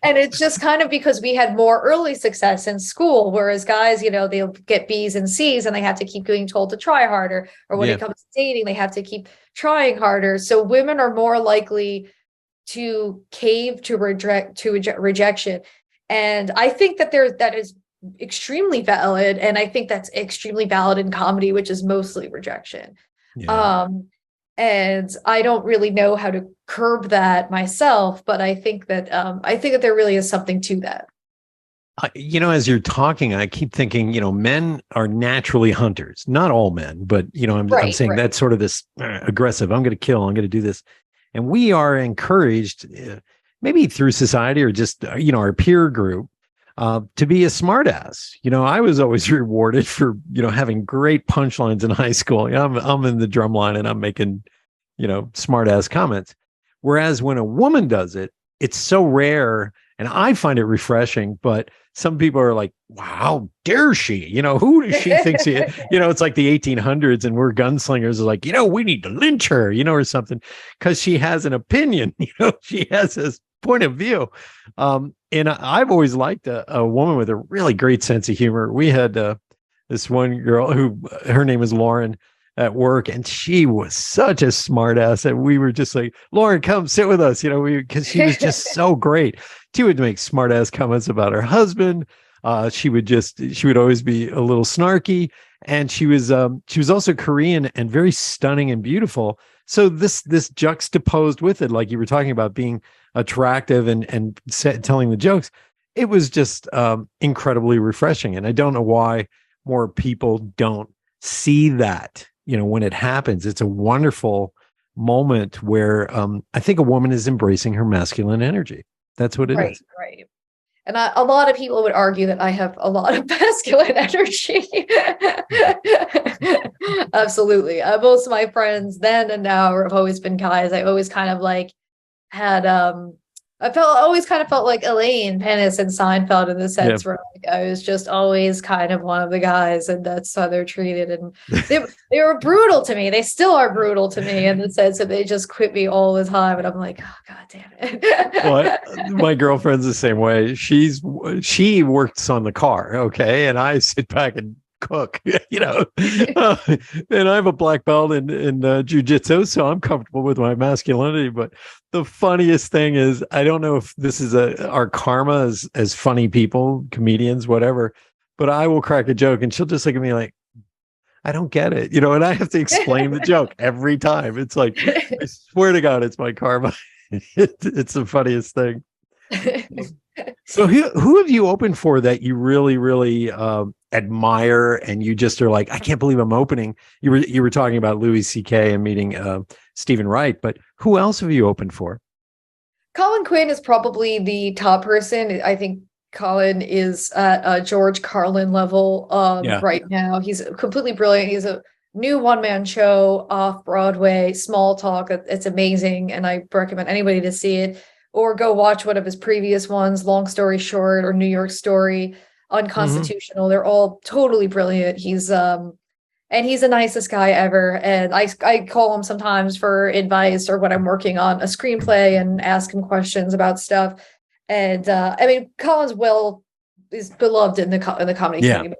And it's just kind of because we had more early success in school, whereas guys, they'll get B's and C's and they have to keep being told to try harder. Or when it comes to dating, they have to keep trying harder. So women are more likely to cave to rejection. And I think that that is extremely valid. And I think that's extremely valid in comedy, which is mostly rejection. Yeah. And I don't really know how to curb that myself, but I think that there really is something to that. As you're talking, I keep thinking, men are naturally hunters. Not all men, but I'm saying that's sort of this aggressive. I'm going to kill. I'm going to do this, and we are encouraged, maybe through society or just our peer group, to be a smartass. I was always rewarded for having great punchlines in high school. I'm in the drum line and I'm making smartass comments. Whereas when a woman does it, it's so rare, and I find it refreshing. But some people are like, "Wow, how dare she? Who does she think she is?" It's like the 1800s, and we're gunslingers. Are like, we need to lynch her, or something, because she has an opinion. She has this point of view. And I've always liked a woman with a really great sense of humor. We had this one girl her name is Lauren at work, and she was such a smart ass. And we were just like, Lauren, come sit with us, because she was just so great. She would make smart ass comments about her husband. She would always be a little snarky. And she was also Korean and very stunning and beautiful. So this juxtaposed with it, like you were talking about being attractive and telling the jokes, it was just incredibly refreshing. And I don't know why more people don't see that. When it happens, it's a wonderful moment where I think a woman is embracing her masculine energy. That's what it is. Right. And a lot of people would argue that I have a lot of masculine energy. Absolutely. Most of my friends then and now have always been guys. I always kind of had always kind of felt like Elaine Pennis and Seinfeld, in the sense where I was just always kind of one of the guys, and that's how they're treated. And they were brutal to me. They still are brutal to me, in the sense that they just quit me all the time. And I'm like, oh, God damn it. Well, my girlfriend's the same way. She works on the car. Okay. And I sit back and cook, and I have a black belt in jujitsu, so I'm comfortable with my masculinity. But the funniest thing is, I don't know if this is our karma as funny people, comedians, whatever, but I will crack a joke and she'll just look at me like, I don't get it, and I have to explain the joke every time. It's like, I swear to God, it's my karma. It's the funniest thing. So who have you opened for that you really, really admire, and you just are like, I can't believe I'm opening? You were talking about Louis C.K. and meeting Steven Wright, but who else have you opened for? Colin Quinn is probably the top person. I think Colin is at a George Carlin level right now. He's completely brilliant. He's a new one-man show off Broadway, Small Talk. It's amazing, and I recommend anybody to see it, or go watch one of his previous ones, Long Story Short or New York Story, Unconstitutional. They're all totally brilliant. He's the nicest guy ever. And I call him sometimes for advice, or when I'm working on a screenplay, and ask him questions about stuff. And Colin's is beloved in the comedy community.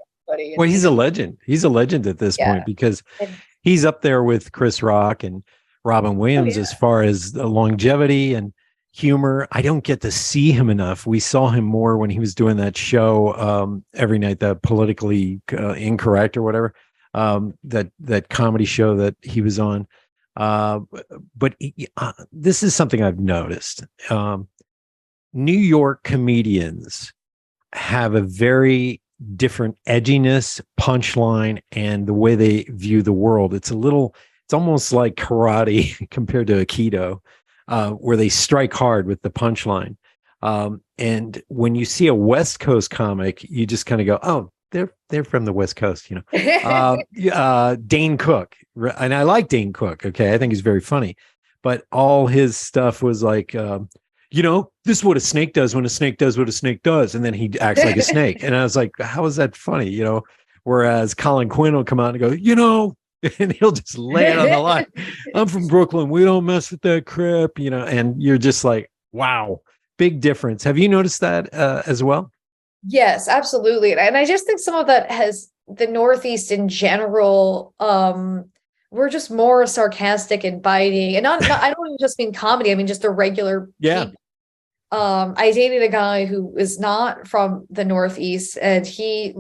Well, he's a legend. He's a legend at this point, because he's up there with Chris Rock and Robin Williams as far as the longevity and humor. I don't get to see him enough. We saw him more when he was doing that show every night, that Politically Incorrect or whatever, that comedy show that he was on. But this is something I've noticed. New York comedians have a very different edginess, punchline, and the way they view the world. It's almost like karate compared to Aikido, where they strike hard with the punchline. And when you see a West Coast comic, you just kind of go, oh, they're from the West Coast, Dane Cook. And I like Dane Cook. Okay. I think he's very funny, but all his stuff was like, this is what a snake does when a snake does what a snake does. And then he acts like a snake. And I was like, how is that funny? Whereas Colin Quinn will come out and go, and he'll just lay it on the line. I'm from Brooklyn. We don't mess with that crap, and you're just like, wow, big difference. Have you noticed that as well? Yes, absolutely. And I just think some of that has the Northeast in general. We're just more sarcastic and biting, and not I don't even just mean comedy. I mean, just the regular people. I dated a guy who is not from the Northeast, and he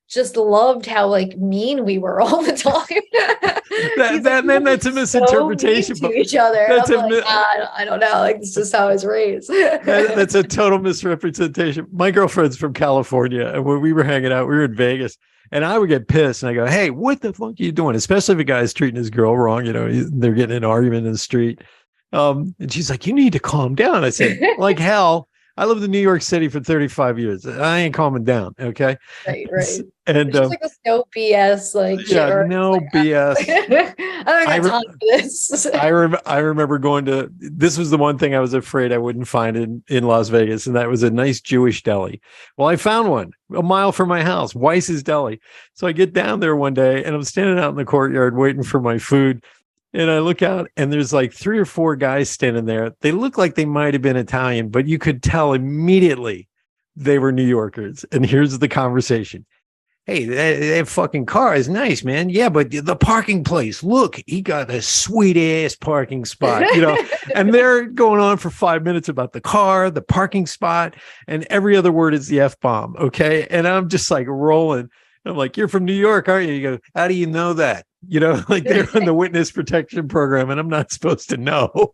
just loved how mean we were all the time. That's a misinterpretation so to each other. I don't know. It's just how I was raised. That's a total misrepresentation. My girlfriend's from California, and when we were hanging out, we were in Vegas, and I would get pissed, and I go, "Hey, what the fuck are you doing?" Especially if a guy's treating his girl wrong. They're getting in an argument in the street. And she's like, "You need to calm down." I said, "Like hell. I lived in New York City for 35 years. I ain't calming down." Okay. Right. And it's just this no BS, no BS. I don't got time for this. I remember going to, this was the one thing I was afraid I wouldn't find in Las Vegas. And that was a nice Jewish deli. Well, I found one a mile from my house, Weiss's Deli. So I get down there one day and I'm standing out in the courtyard waiting for my food. And I look out and there's 3 or 4 guys standing there. They look like they might have been Italian, but you could tell immediately they were New Yorkers. And here's the conversation. "Hey, that fucking car is nice, man. Yeah, but the parking place, look, he got a sweet ass parking spot," and they're going on for 5 minutes about the car, the parking spot, and every other word is the F-bomb. Okay. And I'm just rolling. I'm like, "You're from New York, aren't you?" You go, "How do you know that?" They're on the witness protection program and I'm not supposed to know.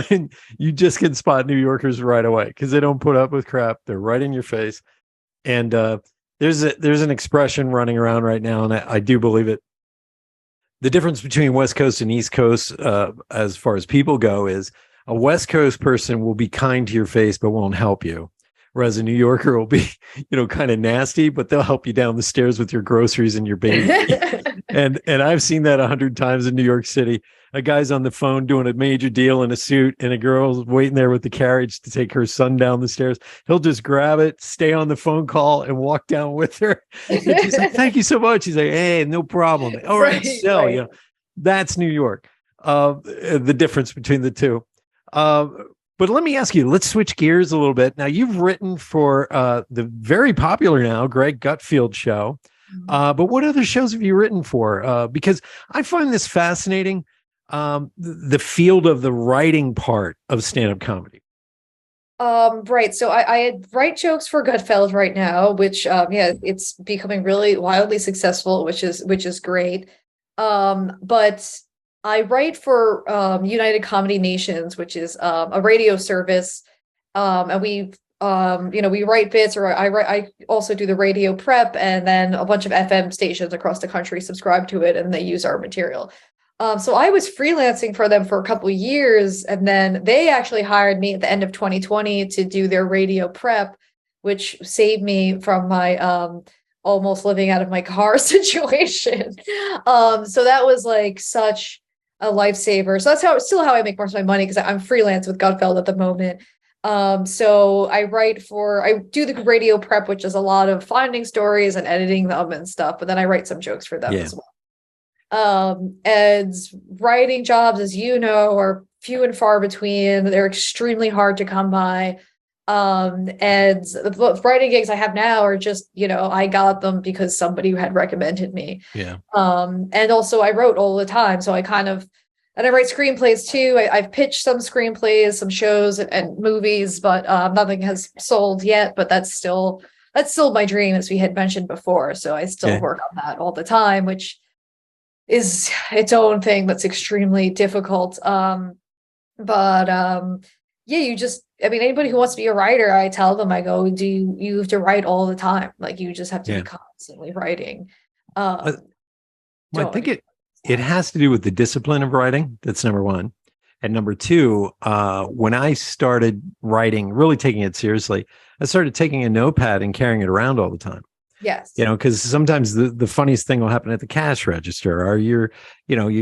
And you just can spot New Yorkers right away because they don't put up with crap. They're right in your face. And there's an expression running around right now, and I do believe it. The difference between West Coast and East Coast, as far as people go, is a West Coast person will be kind to your face but won't help you. Whereas a New Yorker will be, kind of nasty, but they'll help you down the stairs with your groceries and your baby. And I've seen that 100 times in New York City. A guy's on the phone doing a major deal in a suit, and a girl's waiting there with the carriage to take her son down the stairs. He'll just grab it, stay on the phone call, and walk down with her. And she's like, "Thank you so much." He's like, "Hey, no problem." All right, so that's New York. The difference between the two. But let me ask you, let's switch gears a little bit. Now, you've written for the very popular now Greg Gutfeld Show. But what other shows have you written for? Because I find this fascinating, the field of the writing part of stand-up comedy. Right. So I write jokes for Gutfeld right now, which it's becoming really wildly successful, which is great. But I write for United Comedy Nations, which is a radio service, and we write bits, or I also do the radio prep, and then a bunch of FM stations across the country subscribe to it, and they use our material. So I was freelancing for them for a couple of years, and then they actually hired me at the end of 2020 to do their radio prep, which saved me from my almost living out of my car situation. So that was such a lifesaver. So that's still how I make most of my money, because I'm freelance with Gutfeld at the moment. So I do the radio prep, which is a lot of finding stories and editing them and stuff, but then I write some jokes for them as well. And writing jobs, as you know, are few and far between. They're extremely hard to come by. And the writing gigs I have now are just, I got them because somebody had recommended me. Yeah. And also I wrote all the time. So and I write screenplays too. I've pitched some screenplays, some shows and movies, but nothing has sold yet, but that's still my dream, as we had mentioned before. So I still work on that all the time, which is its own thing that's extremely difficult. Anybody who wants to be a writer, I tell them, I go, you have to write all the time. You just have to be constantly writing. I think it has to do with the discipline of writing. That's number one. And number two, when I started writing, really taking it seriously, I started taking a notepad and carrying it around all the time. Yes. Because sometimes the funniest thing will happen at the cash register, or you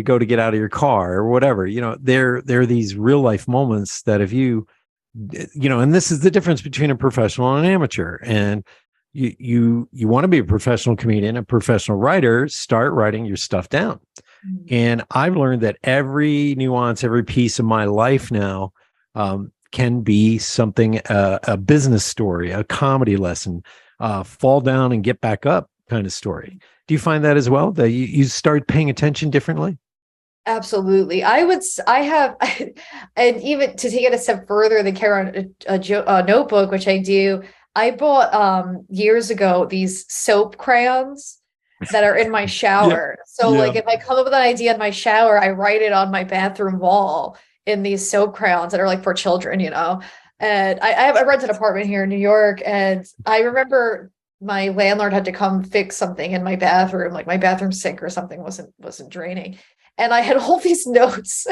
go to get out of your car or whatever. There are these real life moments that if you and this is the difference between a professional and an amateur. And you want to be a professional comedian, a professional writer, start writing your stuff down. And I've learned that every nuance, every piece of my life now can be something, a business story, a comedy lesson, fall down and get back up kind of story. Do you find that as well, that you start paying attention differently? Absolutely. I have, and even to take it a step further than carry on a notebook, which I do, I bought years ago these soap crayons that are in my shower. So like if I come up with an idea in my shower, I write it on my bathroom wall in these soap crayons that are like for children, And I rent an apartment here in New York, and I remember my landlord had to come fix something in my bathroom, like my bathroom sink or something wasn't draining. And I had all these notes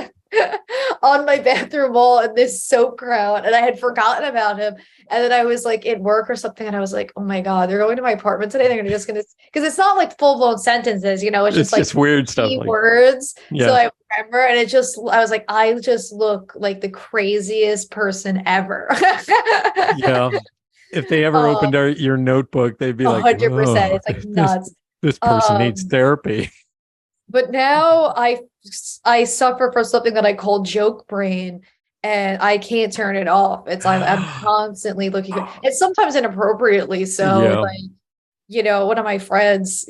on my bathroom wall in this soap crown, and I had forgotten about him. And then I was like at work or something, and I was like, oh my God, they're going to my apartment today. They're just gonna, because it's not like full-blown sentences, it's just like weird stuff, like words. So I remember, and I was like, I just look like the craziest person ever. If they ever opened your notebook, they'd be like, 100%. It's like nuts. This person needs therapy. But now I suffer from something that I call joke brain, and I can't turn it off. I'm constantly looking, and sometimes inappropriately. So one of my friends,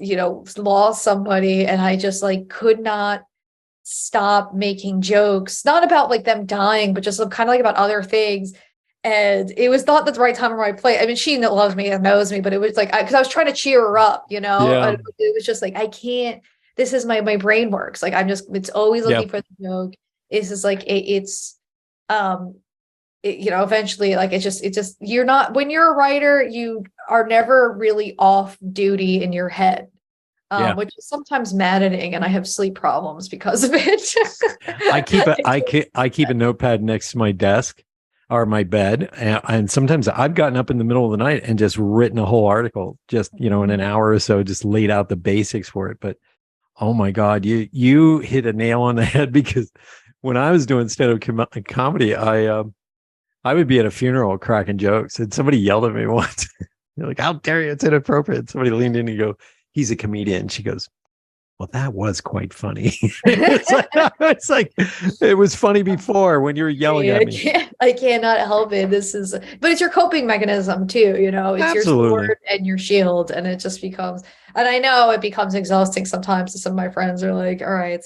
lost somebody, and I just like could not stop making jokes, not about like them dying, but just kind of like about other things. And it was not the right time or right place. I mean, she loves me and knows me, but it was like, because I was trying to cheer her up, It was just like, I can't. This is my brain works. Like it's always looking for the joke. It's just like eventually, like it's just you're not, when you're a writer, you are never really off duty in your head, which is sometimes maddening, and I have sleep problems because of it. I keep a notepad next to my desk or my bed, and sometimes I've gotten up in the middle of the night and just written a whole article, just in an hour or so, just laid out the basics for it. But oh my God, you hit a nail on the head, because when I was doing stand-up comedy, I would be at a funeral cracking jokes, and somebody yelled at me once. They're like, "How dare you? It's inappropriate." Somebody leaned in and go, "He's a comedian." She goes, "Well, that was quite funny." it's like it was funny before when you were yelling at me. I cannot help it. But it's your coping mechanism too. It's Absolutely. Your sword and your shield, and it just becomes. And I know it becomes exhausting sometimes. Some of my friends are like, "All right,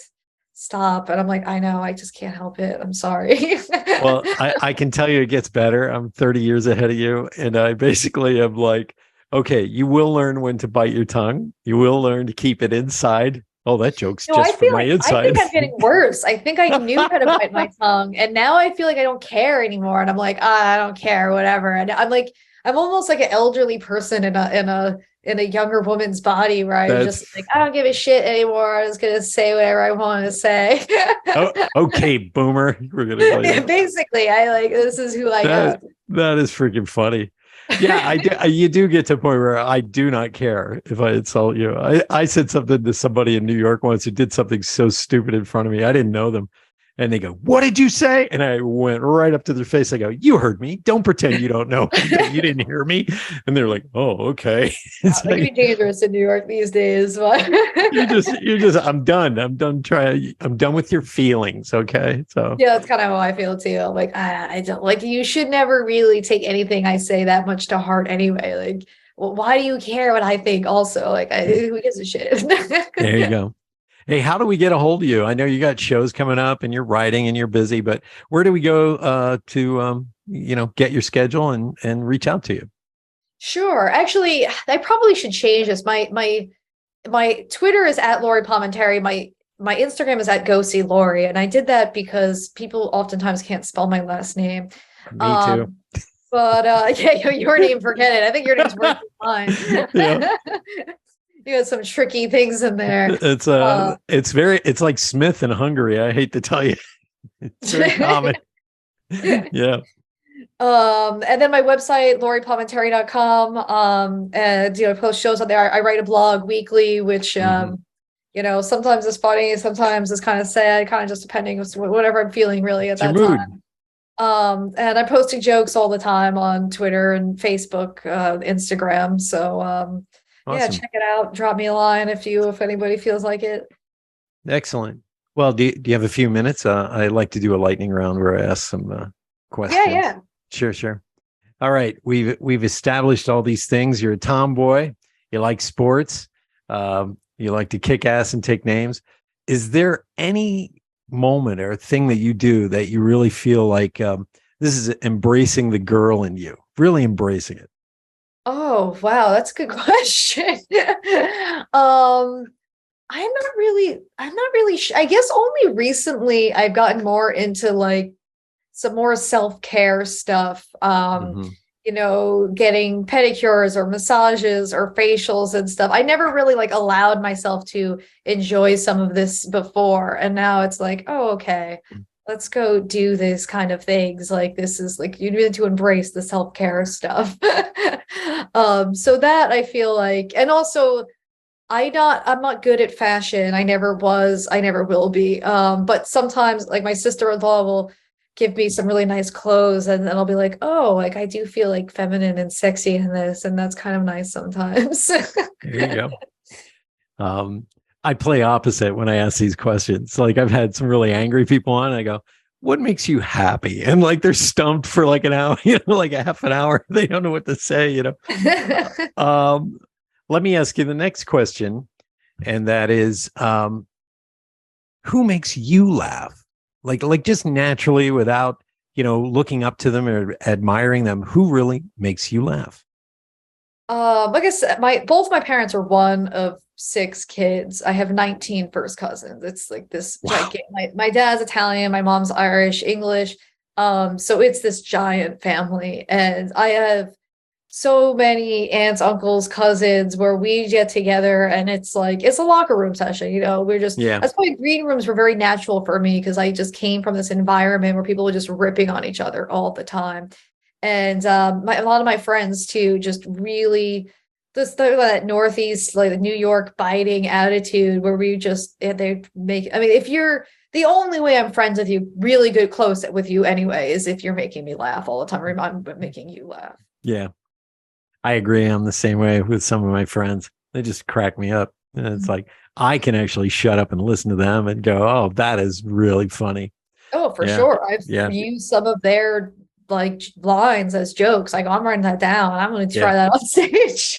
stop," and I'm like, "I know, I just can't help it. I'm sorry." Well, I can tell you it gets better. I'm 30 years ahead of you, and I basically am like, okay, you will learn when to bite your tongue. You will learn to keep it inside. Oh, that joke's just for my inside. I think I'm getting worse. I think I knew how to bite my tongue, and now I feel like I don't care anymore. And I'm like, I don't care, whatever. And I'm almost like an elderly person in a younger woman's body, where I'm just like, I don't give a shit anymore. I'm just gonna say whatever I want to say. Okay, boomer. We're gonna call you. Basically, this is who I am. That is freaking funny. Yeah, I do. You do get to a point where I do not care if I insult you. I said something to somebody in New York once who did something so stupid in front of me. I didn't know them. And they go, "What did you say?" And I went right up to their face. I go, "You heard me. Don't pretend you don't know. You didn't hear me." And they're like, "Oh, okay." It's like, it can be dangerous in New York these days. But you're just, I'm done. I'm done with your feelings. Okay. So yeah, that's kind of how I feel too. I'm like, I don't like, you should never really take anything I say that much to heart anyway. Like, well, why do you care what I think also? Like, who gives a shit? There you go. Hey, how do we get a hold of you? I know you got shows coming up and you're writing and you're busy, but where do we go to get your schedule and reach out to you? Sure. Actually, I probably should change this. My Twitter is at Lori Palminteri. My Instagram is at Go See Lori. And I did that because people oftentimes can't spell my last name. Me too. But your name, forget it. I think your name's working fine. Yeah. You got some tricky things in there. It's like Smith in Hungary. I hate to tell you. It's very common. Yeah. And then my website, LoriPalminteri.com. And I post shows on there. I write a blog weekly, which sometimes it's funny, sometimes it's kind of sad, kind of just depending on whatever I'm feeling really at that time. And I'm posting jokes all the time on Twitter and Facebook, Instagram. So yeah, Awesome. check it out. Drop me a line if anybody feels like it. Excellent. Well, do you have a few minutes? I like to do a lightning round where I ask some questions. Yeah. Sure. All right. We've established all these things. You're a tomboy. You like sports. You like to kick ass and take names. Is there any moment or thing that you do that you really feel like this is embracing the girl in you, really embracing it? Oh, wow, that's a good question. I'm not really I guess only recently I've gotten more into like some more self-care stuff. Getting pedicures or massages or facials and stuff. I never really like allowed myself to enjoy some of this before. And now it's like, oh, okay, let's go do this kind of things. Like this is like, you need to embrace the self-care stuff. So that I feel like, and also I'm not good at fashion. I never was, I never will be. But sometimes like my sister-in-law will give me some really nice clothes and then I'll be like, oh, like I do feel like feminine and sexy in this. And that's kind of nice sometimes. There you go. I play opposite when I ask these questions. Like I've had some really angry people on. I go, what makes you happy? And like they're stumped for like an hour, like a half an hour. They don't know what to say, Let me ask you the next question. And that is, who makes you laugh? Like just naturally without, looking up to them or admiring them, who really makes you laugh? Like I said, both my parents are one of 6 kids. I have 19 first cousins. It's like this gigantic, my dad's Italian, my mom's Irish, English. So it's this giant family. And I have so many aunts, uncles, cousins where we get together and it's like, it's a locker room session, we're just, that's why green rooms were very natural for me because I just came from this environment where people were just ripping on each other all the time. And a lot of my friends too, just really that Northeast, like the New York biting attitude where if you're the only way I'm friends with you, really good, close with you anyway, is if you're making me laugh all the time, I'm making you laugh. Yeah. I agree. I'm the same way with some of my friends. They just crack me up. And it's like, I can actually shut up and listen to them and go, oh, that is really funny. Oh, for sure. I've used some of their like lines as jokes. Like, I'm writing that down. I'm going to try that on stage.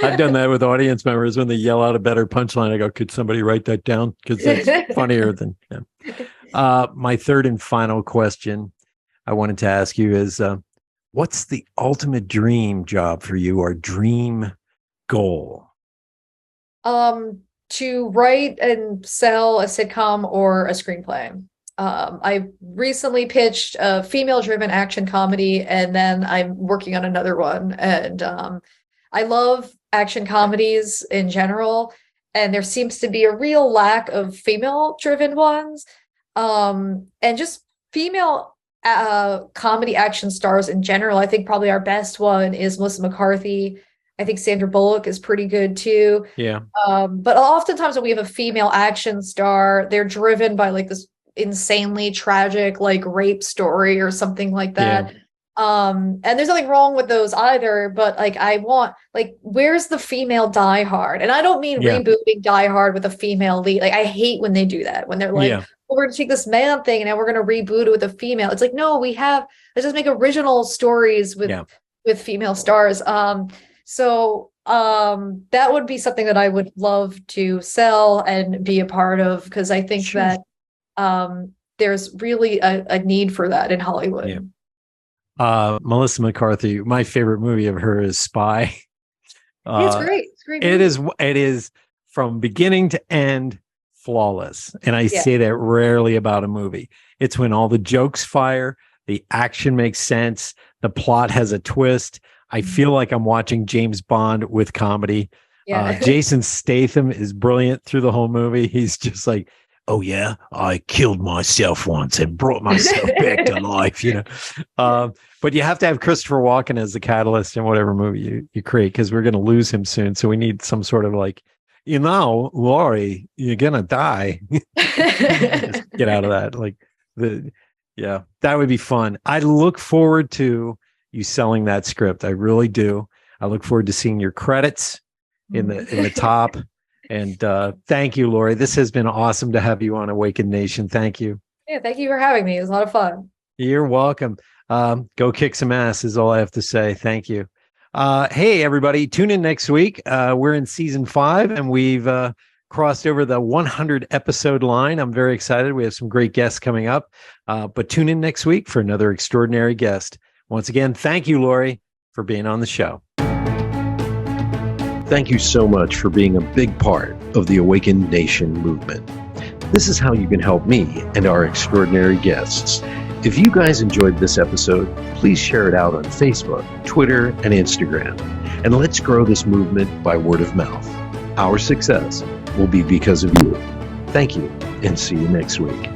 I've done that with audience members when they yell out a better punchline. I go, could somebody write that down? Because it's funnier than, my third and final question I wanted to ask you is, what's the ultimate dream job for you or dream goal? To write and sell a sitcom or a screenplay. I recently pitched a female-driven action comedy, and then I'm working on another one. And I love action comedies in general, and there seems to be a real lack of female-driven ones. And just female comedy action stars in general. I think probably our best one is Melissa McCarthy. I think Sandra Bullock is pretty good too. Yeah. But oftentimes when we have a female action star, they're driven by like this insanely tragic like rape story or something like that. And there's nothing wrong with those either, but like I want, like, where's the female Die Hard? And I don't mean rebooting Die Hard with a female lead. Like I hate when they do that, when they're like, we're going to take this man thing and now we're going to reboot it with a female. It's like, no, let's just make original stories with female stars. So that would be something that I would love to sell and be a part of, because I think that there's really a need for that in Hollywood. Melissa McCarthy, my favorite movie of her is Spy. It's great. It's great. It is from beginning to end flawless. And I say that rarely about a movie. It's when all the jokes fire, the action makes sense, the plot has a twist. I feel like I'm watching James Bond with comedy. Jason Statham is brilliant through the whole movie. He's just like, oh yeah, I killed myself once and brought myself back to life, But you have to have Christopher Walken as the catalyst in whatever movie you create, because we're going to lose him soon. So we need some sort of like, Lori, you're going to die. Just get out of that. Like Yeah, that would be fun. I look forward to you selling that script. I really do. I look forward to seeing your credits in the top. And thank you, Lori. This has been awesome to have you on Awakened Nation. Thank you. Yeah, thank you for having me. It was a lot of fun. You're welcome. Go kick some ass is all I have to say. Thank you. Hey, everybody, tune in next week. We're in season 5 and we've crossed over the 100 episode line. I'm very excited. We have some great guests coming up, but tune in next week for another extraordinary guest. Once again, thank you, Lori, for being on the show. Thank you so much for being a big part of the Awakened Nation movement. This is how you can help me and our extraordinary guests. If you guys enjoyed this episode, please share it out on Facebook, Twitter, and Instagram. And let's grow this movement by word of mouth. Our success will be because of you. Thank you, and see you next week.